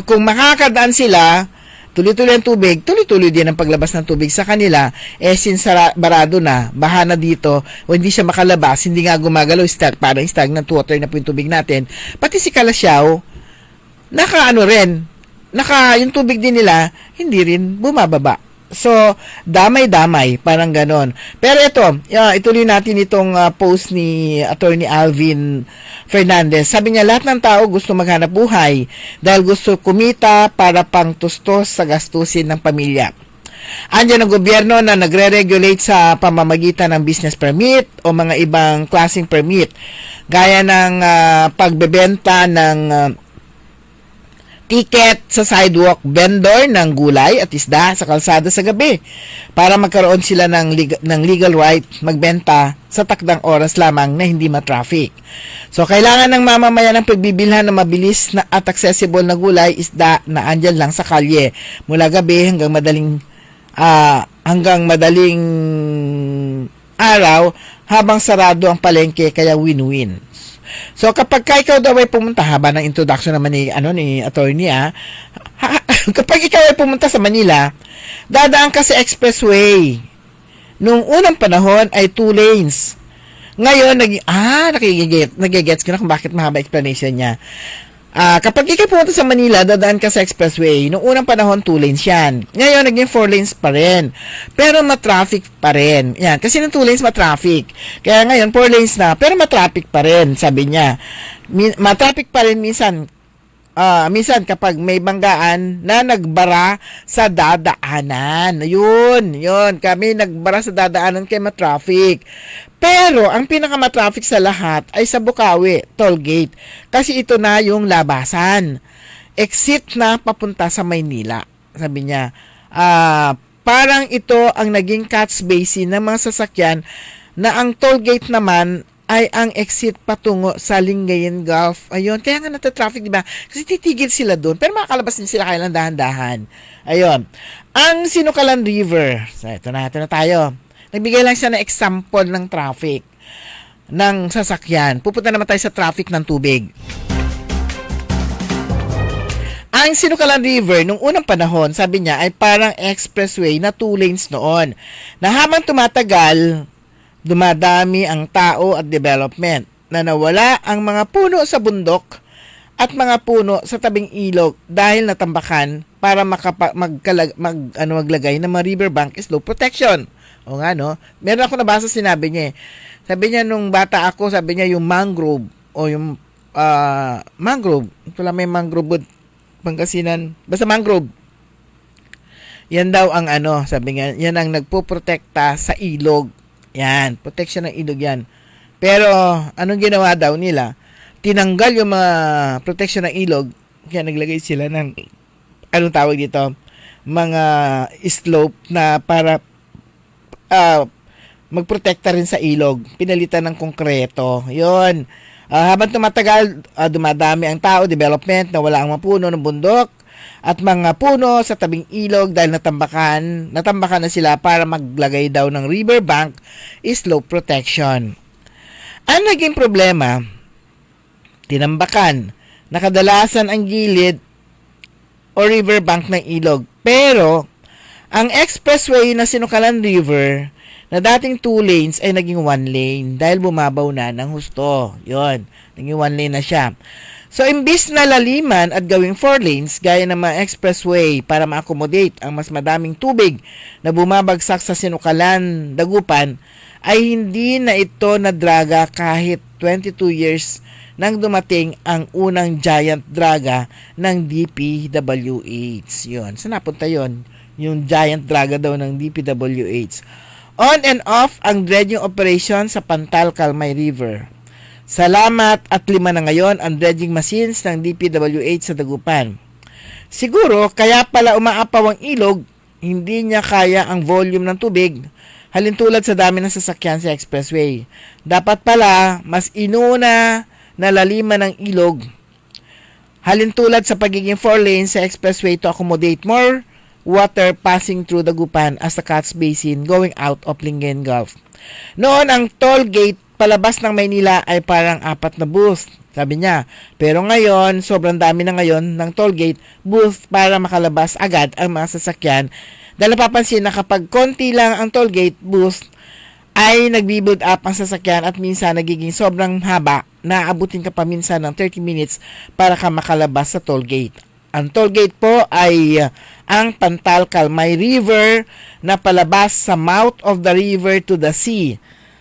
kung makakadaan sila, tuloy-tuloy ang tubig, tuloy-tuloy din ang paglabas ng tubig sa kanila, since barado na, baha na dito, o hindi siya makalabas, hindi nga gumagalaw, parang stagnant water na po yung tubig natin. Pati si Kalasyaw, yung tubig din nila, hindi rin bumababa. So, damay-damay, parang ganon. Pero ito, ituloy natin itong post ni Attorney Alvin Fernandez. Sabi niya, lahat ng tao gusto maghanap buhay dahil gusto kumita para pang tustos sa gastusin ng pamilya. Andiyan ang gobyerno na nagre-regulate sa pamamagitan ng business permit o mga ibang klaseng permit, gaya ng pagbebenta ng ticket sa sidewalk vendor ng gulay at isda sa kalsada sa gabi para magkaroon sila ng legal right magbenta sa takdang oras lamang na hindi ma-traffic. So, kailangan ng mamamayan ng pagbibilhan ng mabilis na at accessible na gulay, isda na andyan lang sa kalye mula gabi hanggang madaling araw habang sarado ang palengke, kaya win-win. So, kapag ikaw daw ay pumunta, haba ng introduction naman ni attorney, kapag ikaw ay pumunta sa Manila, dadaan ka sa expressway. Noong unang panahon ay 2 lanes. Ngayon, nagigets ko na kung bakit mahaba explanation niya. Kapag ikaw pumunta sa Manila, dadaan ka sa expressway. Noong unang panahon, 2 lanes yan. Ngayon, naging 4 lanes pa rin. Pero matraffic pa rin. Yan. Kasi ng 2 lanes, matraffic. Kaya ngayon, 4 lanes na. Pero matraffic pa rin, sabi niya. Matraffic pa rin minsan. Minsan kapag may banggaan na nagbara sa dadaanan. Yun. Kami nagbara sa dadaanan kaya matraffic. Pero, ang pinaka-matraffic sa lahat ay sa Bukawi, toll gate. Kasi ito na yung labasan. Exit na papunta sa Maynila. Sabi niya, parang ito ang naging catch basin ng mga sasakyan na ang toll gate naman ay ang exit patungo sa Lingayen Gulf. Ayun, kaya nga nata-traffic, di ba? Kasi titigil sila doon, pero makakalabas din sila kailan dahan-dahan. Ayun. Ang Sinukalan River. So, ito na tayo. Nagbigay lang siya ng example ng traffic ng sasakyan. Pupunta naman tayo sa traffic ng tubig. Ang Sinukalan River, nung unang panahon, sabi niya, ay parang expressway na 2 lanes noon. Na habang tumatagal, dumadami ang tao at development na nawala ang mga puno sa bundok at mga puno sa tabing ilog dahil natambakan para maglagay ng mga riverbank slope protection. O nga, no? Meron ako nabasa, sinabi niya. Sabi niya, nung bata ako, sabi niya yung mangrove o yung mangrove. Ito lang may mangrove wood, Pangasinan. Basta mangrove. Yan daw ang sabi niya, yan ang nagpoprotekta sa ilog. Yan, protection ng ilog yan. Pero, anong ginawa daw nila? Tinanggal yung mga protection ng ilog, kaya naglagay sila ng, anong tawag dito? Mga slope na para magprotekta rin sa ilog. Pinalitan ng konkreto. Yun. Habang tumatagal, dumadami ang tao, development, nawala ang mga puno ng bundok, at mga puno sa tabing ilog dahil natambakan na sila para maglagay daw ng riverbank slope protection. Ang naging problema, tinambakan na kadalasan ang gilid o riverbank ng ilog. Pero, ang expressway na Sinukalan River na dating 2 lanes ay naging 1 lane dahil bumabaw na ng husto. Yun, naging 1 lane na siya. So, imbis na laliman at gawing 4 lanes, gaya ng mga expressway para ma-accommodate ang mas madaming tubig na bumabagsak sa Sinukalan, Dagupan, ay hindi na ito nadraga kahit 22 years nang dumating ang unang giant draga ng DPWH. Yun. Saan napunta yun? Yung giant draga daw ng DPWH. On and off ang dredging operation sa Pantal-Calmay River. Salamat at 5 na ngayon ang dredging machines ng DPWH sa Dagupan. Siguro, kaya pala umaapaw ang ilog, hindi niya kaya ang volume ng tubig, halintulad sa dami ng sasakyan sa expressway. Dapat pala, mas inuna na laliman ng ilog, halintulad sa pagiging 4 lanes sa expressway to accommodate more water passing through Dagupan as the catch basin going out of Lingayen Gulf. Noon, ang toll gate palabas ng Maynila ay parang 4 na booth, sabi niya. Pero ngayon, sobrang dami na ngayon ng toll gate booth para makalabas agad ang mga sasakyan. Dahil napapansin na kapag konti lang ang toll gate booth, ay nagbi-build up ang sasakyan at minsan nagiging sobrang haba na abutin ka pa minsan ng 30 minutes para ka makalabas sa toll gate. Ang toll gate po ay ang Pantal-Calmay River na palabas sa mouth of the river to the sea.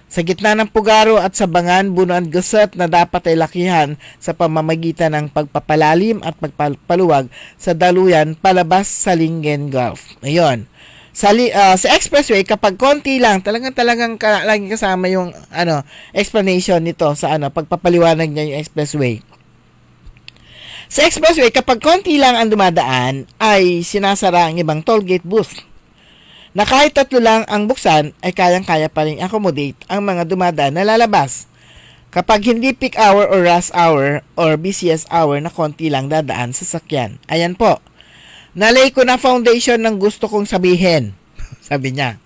Sa gitna ng Pugaro at Sabangan, Bunuan, Gusot na dapat ay lakihan sa pamamagitan ng pagpapalalim at pagpapaluwag sa daluyan palabas sa Lingen Gulf. Ayun. Sa expressway, kapag konti lang, talagang laging kasama yung explanation nito sa pagpapaliwanag niya yung expressway. Sa expressway, kapag konti lang ang dumadaan, ay sinasara ang ibang toll gate booth na kahit 3 lang ang buksan, ay kayang-kaya pa rin accommodate ang mga dumadaan na lalabas. Kapag hindi peak hour or rush hour or busiest hour na konti lang dadaan sa sakyan. Ayan po. Nalay ko na foundation ng gusto kong sabihin. Sabi niya.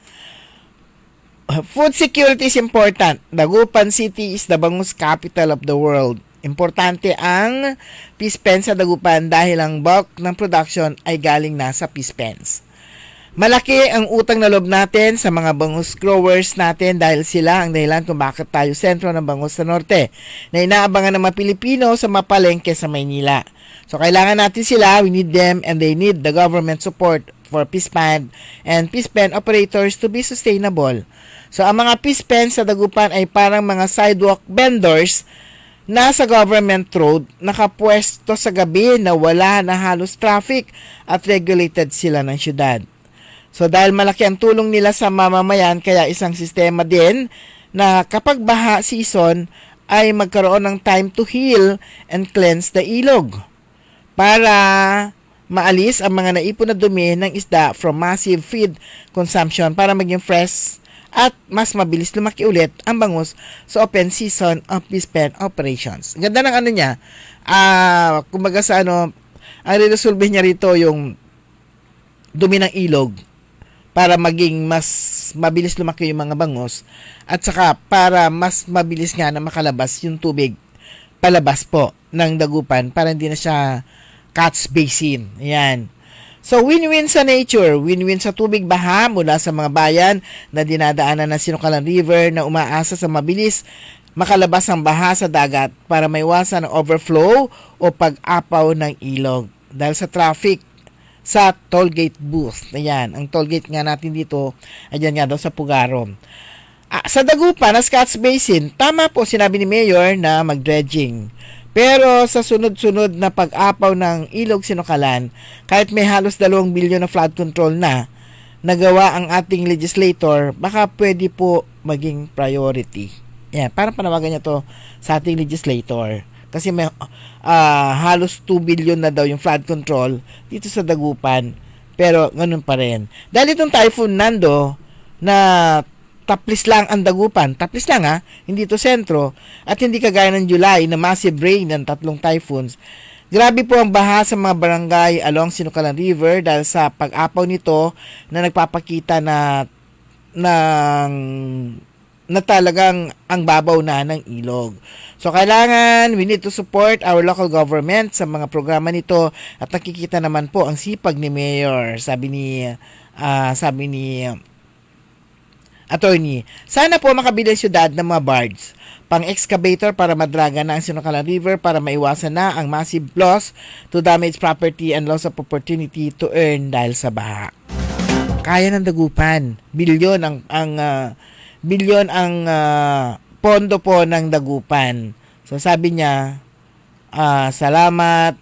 Food security is important. Dagupan City is the bangus capital of the world. Importante ang fish pen sa Dagupan dahil ang bulk ng production ay galing na sa fish pens. Malaki ang utang na loob natin sa mga bangus growers natin dahil sila ang dahilan kung bakit tayo sentro ng bangus sa norte na inaabangan ng mga Pilipino sa mapalengke sa Maynila. So kailangan natin sila, we need them and they need the government support for fish pen and fish pen operators to be sustainable. So ang mga fish pen sa Dagupan ay parang mga sidewalk vendors nasa government road, nakapwesto sa gabi na wala na halos traffic at regulated sila ng syudad. So dahil malaki ang tulong nila sa mamamayan, kaya isang sistema din na kapag baha season ay magkaroon ng time to heal and cleanse the ilog para maalis ang mga naipon na dumi ng isda from massive feed consumption para maging fresh at mas mabilis lumaki ulit ang bangus sa open season of fish pen operations. Ganda ng niya. Kumbaga sa ang resolve niya rito yung dumi ng ilog para maging mas mabilis lumaki yung mga bangus at saka para mas mabilis nga na makalabas yung tubig palabas po ng Dagupan para hindi na siya catch basin. Ayan. So, win-win sa nature, win-win sa tubig baha mula sa mga bayan na dinadaanan ng Sinukalan River na umaasa sa mabilis makalabas ang baha sa dagat para maiwasan ang overflow o pag-apaw ng ilog. Dahil sa traffic sa toll gate booth. Ayan, ang toll gate nga natin dito, ayan nga daw sa Pugaro. Sa Dagupan, sa catch basin, tama po sinabi ni Mayor na mag-dredging. Pero sa sunod-sunod na pag-apaw ng Ilog Sinukalan, kahit may halos 2 bilyon na flood control na nagawa ang ating legislator, baka pwede po maging priority. Yan, parang panawagan niya to sa ating legislator. Kasi may halos 2 billion na daw yung flood control dito sa Dagupan. Pero ganun pa rin. Dahil itong typhoon Nando na taplis lang ang Dagupan. Taplis lang hindi to sentro. At hindi kagaya ng July na massive rain ng 3 typhoons. Grabe po ang baha sa mga barangay along Sinukalan River dahil sa pag-apaw nito na nagpapakita na talagang ang babaw na ng ilog. So kailangan, we need to support our local government sa mga programa nito at nakikita naman po ang sipag ni Mayor, sabi ni attorney. Sana po makabili ang syudad ng mga barge, pang-excavator para madraga na ang Sinukalan River para maiwasan na ang massive loss to damage property and loss of opportunity to earn dahil sa baha. Kaya ng Dagupan. Bilyon ang pondo po ng Dagupan. So sabi niya, salamat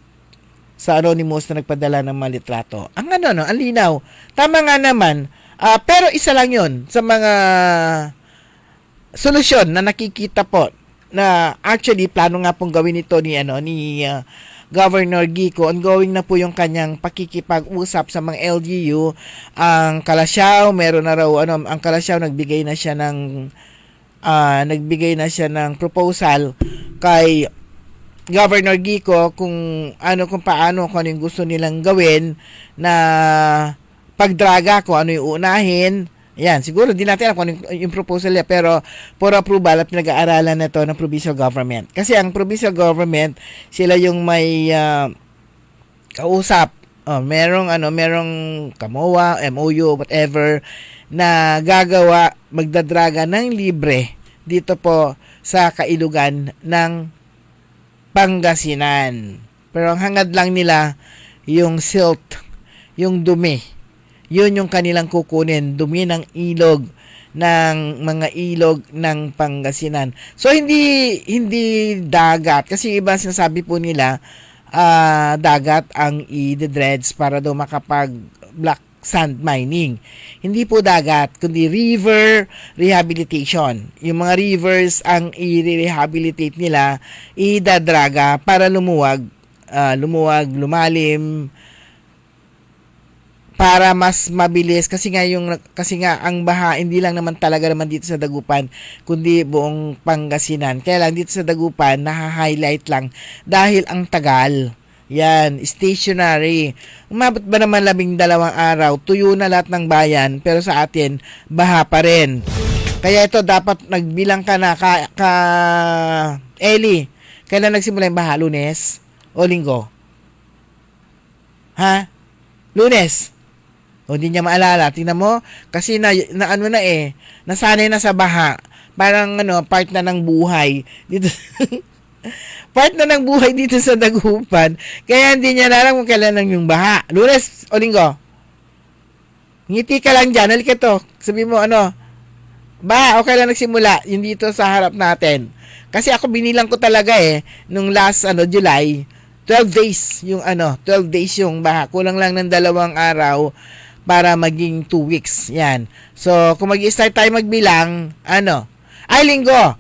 sa anonymous na nagpadala ng mga litrato. Ang ang linaw. Tama nga naman. Pero isa lang yun sa mga solusyon na nakikita po na actually plano nga pong gawin ito ni Governor Gico. Ongoing na po yung kanyang pakikipag-usap sa mga LGU. Ang Kalasyaw, meron na raw ang Kalasyaw nagbigay na siya ng proposal kay Governor Gico kung paano kung ano yung gusto nilang gawin na pagdraga, kung ano yung uunahin. Yan, siguro di natin alam kung ano yung proposal niya, pero for approval at pinag-aaralan na ito ng provincial government. Kasi ang provincial government, sila yung may kausap. Merong Kamoa, MOU, whatever, na gagawa, magdadraga ng libre dito po sa kailugan ng Pangasinan. Pero ang hangad lang nila yung silt, yung dumi. Yun yung kanilang kukunin, dumi ng ilog, ng mga ilog ng Pangasinan. So hindi dagat kasi iba sinasabi po nila dagat ang i-dredge para daw makapag black sand mining. Hindi po dagat kundi river rehabilitation. Yung mga rivers ang i-rehabilitate nila, idadraga para lumuwag, lumalim, para mas mabilis kasi nga ang baha hindi lang naman talaga naman dito sa Dagupan kundi buong Pangasinan. Kaya lang dito sa Dagupan naha-highlight lang dahil ang tagal. Yan, stationary. Umabot ba naman 12 araw, tuyo na lahat ng bayan pero sa atin baha pa rin. Kaya ito dapat nagbilang ka na Eli. Kailan nagsimula yung baha? Lunes o Linggo? Ha? Lunes. O hindi niya maalala. Tingnan mo, kasi nasanay na sa baha. Parang part na ng buhay. Dito, part na ng buhay dito sa Dagupan. Kaya hindi niya alam kung kailan lang yung baha. Lunes o Linggo? Ngiti ka lang dyan. Halika to. Sabi mo, baha o kailan nagsimula? Yung dito sa harap natin. Kasi ako binilang ko talaga nung last July, 12 days yung 12 days yung baha. Kulang lang ng 2 araw para maging 2 weeks. Yan. So, kung mag-start tayo magbilang, Linggo.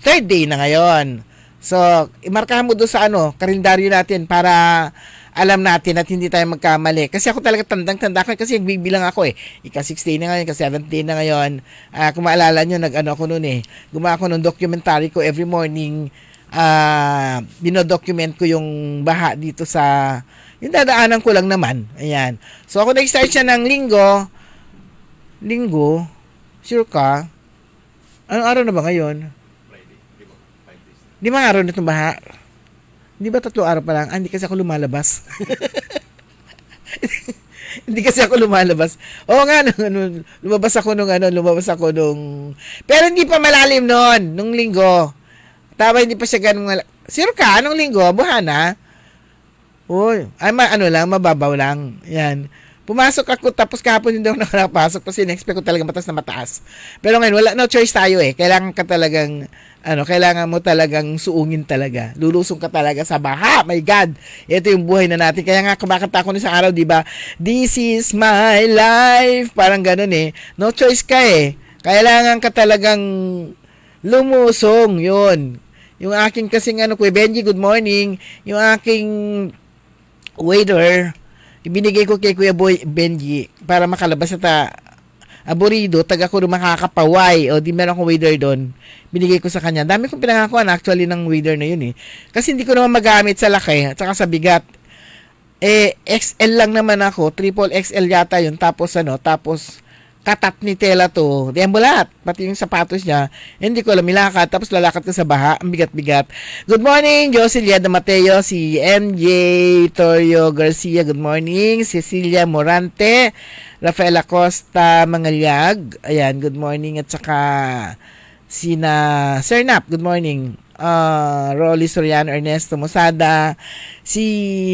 Third day na ngayon. So, imarkahan mo doon sa kalendaryo natin para alam natin at hindi tayo magkamali. Kasi ako talaga tandang-tanda ko kasi nagbibilang ako Ika-6 day na ngayon, ika-7 day na ngayon. Kung maalala nyo, ako noon gumawa ako ng documentary ko every morning. Dinodocument ko yung baha dito sa yung dadaanan ko lang naman. Ayan. So, ako nag-start siya ng Linggo, sure ka? Anong araw na ba ngayon? Friday. 5 araw na itong baha. Hindi ba 3 araw pa lang? Hindi kasi ako lumalabas. Hindi kasi ako lumalabas. Oo nga, lumabas ako nung pero hindi pa malalim noon, nung Linggo. Tama, hindi pa siya ganun sure ka? Anong Linggo? Buha na? Uy, mababaw lang. Yan. Pumasok ako, tapos kahapon hindi ako nakapasok kasi in-expect ko talaga mataas na mataas. Pero ngayon, no choice tayo Kailangan ka talagang, kailangan mo talagang suungin talaga. Lulusong ka talaga sa baha. My God! Ito yung buhay na natin. Kaya nga, kumakanta ko isang araw, di ba? This is my life. Parang ganun No choice ka Kailangan ka talagang lumusong. Yun. Yung aking kasing Kuya Benji, good morning. Yung aking waiter, ibinigay ko kay Kuya Benji para makalabas sa aburido, taga ko makakapaway o di meron akong waiter doon. Binigay ko sa kanya. Dami kong pinangakuan actually ng waiter na yun Kasi hindi ko naman magamit sa laki at saka sa bigat. XL lang naman ako, triple XL yata yun. Tapos katat ni tela to. Di mo lahat. Pati yung sapatos niya. Hindi ko alam ilakad. Tapos lalakad ko sa baha. Ang bigat-bigat. Good morning, Jocelia de Mateo. Si MJ Torio Garcia. Good morning. Cecilia Morante. Rafael Acosta Mangalyag. Ayan, good morning. At saka sina Sir Nap. Good morning. Rolly Soriano, Ernesto Mosada. Si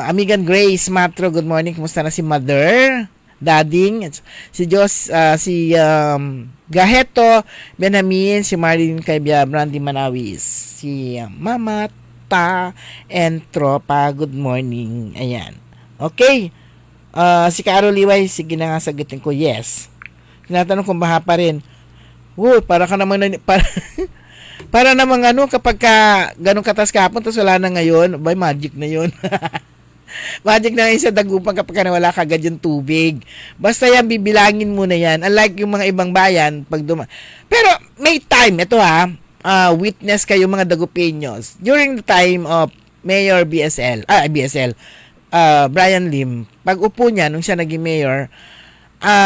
Amigan Grace Matro. Good morning. Kumusta na si Mother? Dading, si Gaheto Benjamin, si Marlene Caibia, Brandy Manawis, si Mama Ta and Tropa, good morning. Ayan. Okay. Si Carol Liway, sige na nga sagutin ko, yes. Tinatanong kung baha pa rin. Para ka naman para namang kapag ganun katas kahapon tapos wala na ngayon, magic na yun. Magic na ngayon sa Dagupan kapag nawala kagad yung tubig. Basta yan, bibilangin mo na yan. Unlike yung mga ibang bayan, pero may time, ito witness kayo mga Dagupeños. During the time of Mayor Brian Lim, pag upo niya, nung siya naging mayor,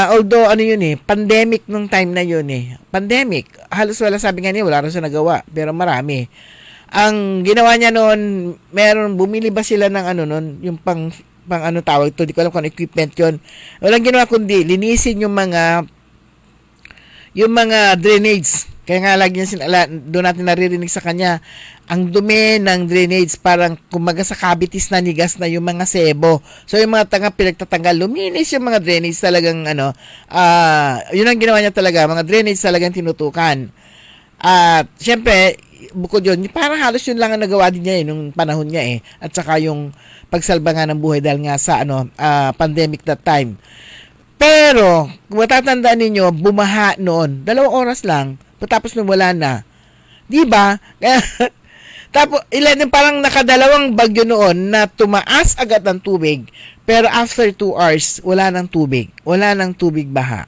although pandemic nung time na yun Pandemic. Halos wala, sabi nga niya, wala rin siya nagawa. Pero marami. Ang ginawa niya noon, bumili ba sila ng yung pang tawag ito, di ko alam kung equipment yun. Walang ginawa kundi linisin yung mga drainage. Kaya nga lagi niya doon natin naririnig sa kanya, ang dumi ng drainage, parang kumaga sa cavities na nigas na yung mga sebo. So yung mga pinagtatanggal, luminis yung mga drainage talagang yun ang ginawa niya talaga, mga drainage talagang tinutukan. At syempre, bukod yun, parang halos yun lang ang nagawa din niya nung panahon niya At saka yung pagsalba nga ng buhay dahil nga sa pandemic that time. Pero, kung matatandaan ninyo, bumaha noon. 2 oras lang, patapos nung wala na. Di ba? Tapos, parang nakadalawang bagyo noon na tumaas agad ng tubig. Pero after 2 hours, wala nang tubig. Wala nang tubig baha.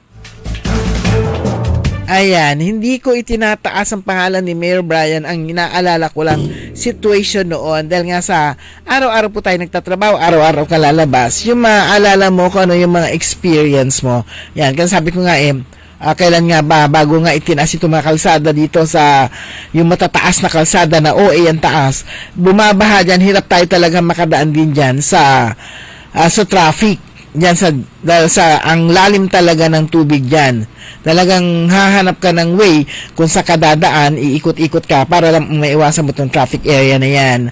Ayan, hindi ko itinataas ang pangalan ni Mayor Brian. Ang inaalala ko lang situation noon dahil nga sa araw-araw po tayo nagtatrabaho, araw-araw ka lalabas. Yung maaalala mo kung ano yung mga experience mo. Yan, kasi sabi ko nga kailan nga ba bago nga itinaas itong mga kalsada dito sa yung matataas na kalsada na OA ang taas, bumabaha dyan, hirap tayo talaga makadaan din dyan sa traffic. Diyan dahil sa ang lalim talaga ng tubig diyan. Talagang hahanap ka ng way kung sa kadadaan, iikot-ikot ka para lang maiwasan mo tong traffic area na yan.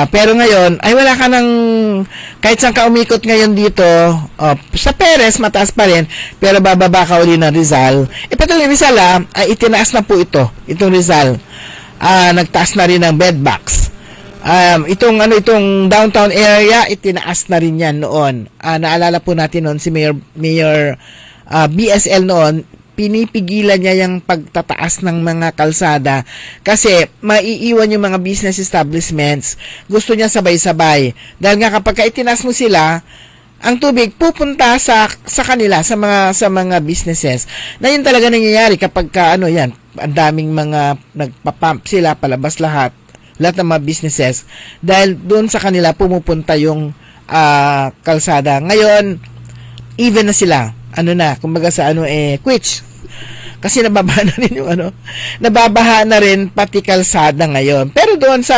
Pero ngayon, ay wala ka ng, kahit saan ka umikot ngayon dito, sa Perez, mataas pa rin, pero bababa ka uli ng Rizal. Patuloy Rizal ay itinaas na po itong Rizal. Nagtaas na rin ng bedbox. Itong downtown area, itinaas na rin yan noon. Naalala po natin noon si Mayor BSL noon, pinipigilan niya yung pagtataas ng mga kalsada kasi maiiwan yung mga business establishments. Gusto niya sabay-sabay. Dahil nga kapag itinaas mo sila, ang tubig pupunta sa kanila, sa mga businesses. Na yun talaga nangyayari kapag ang daming mga nagpapump sila palabas lahat ng mga businesses dahil doon sa kanila pumupunta yung kalsada. Ngayon, even na sila. Kumbaga sa quits. Kasi nababaha na rin nababaha na rin pati kalsada ngayon. Pero doon sa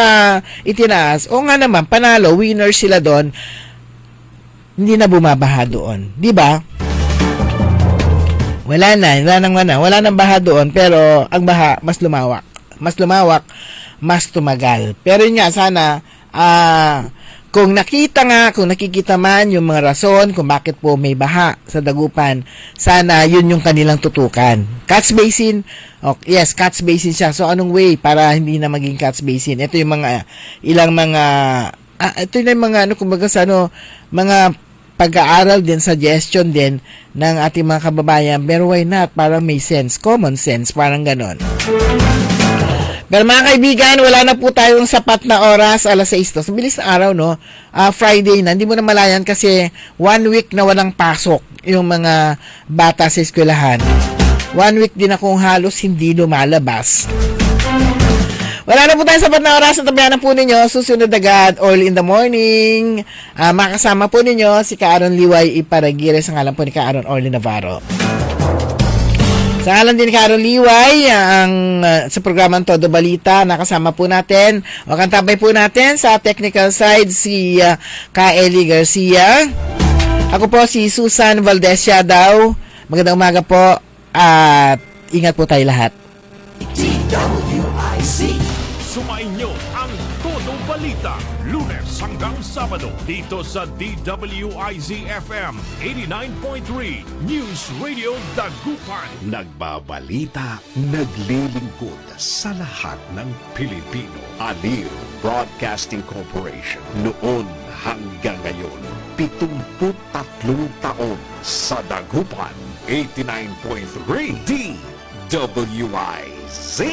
itinaas, nga naman, panalo, winner sila doon. Hindi na bumabaha doon. Di ba? Wala nang baha doon, pero ang baha mas lumawak. Mas tumagal. Pero yun nga, sana, kung nakikita man yung mga rason kung bakit po may baha sa Dagupan, sana yun yung kanilang tutukan. Catch basin, yes, catch basin siya. So, anong way para hindi na maging catch basin? Ito yung ito yung mga, kumbaga sa mga pag-aaral din, suggestion din ng ating mga kababayan. Pero why not? Parang may sense, common sense, parang ganon. Pero mga kaibigan, wala na po tayong sapat na oras, 6:00. So, bilis na araw, Friday na. Hindi mo na malayan kasi 1 week na walang pasok yung mga bata sa eskwelahan. 1 week din akong halos hindi lumalabas. Wala na po tayong sapat na oras. Tabihan na po ninyo. Susunod agad, early in the morning. Makasama po ninyo si Kaaron Liway Iparagire sa ngalan po ni Kaaron Orly Navarro. Sa ngalan din ni Kaaron Liway, sa programang Todo Balita, nakasama po natin, o kantabay po natin sa technical side si Kaeli Garcia. Ako po si Susan Valdez Yadaw. Magandang umaga po at ingat po tayo lahat. Sumainyo ang Todo Balita, Lunes hanggang Sabado dito sa DWIZ-FM 89.3 News Radio Dagupan. Nagbabalita, naglilingkod sa lahat ng Pilipino. Aliw Broadcasting Corporation. Noon hanggang ngayon, 73 taon sa Dagupan. 89.3 DWIZ.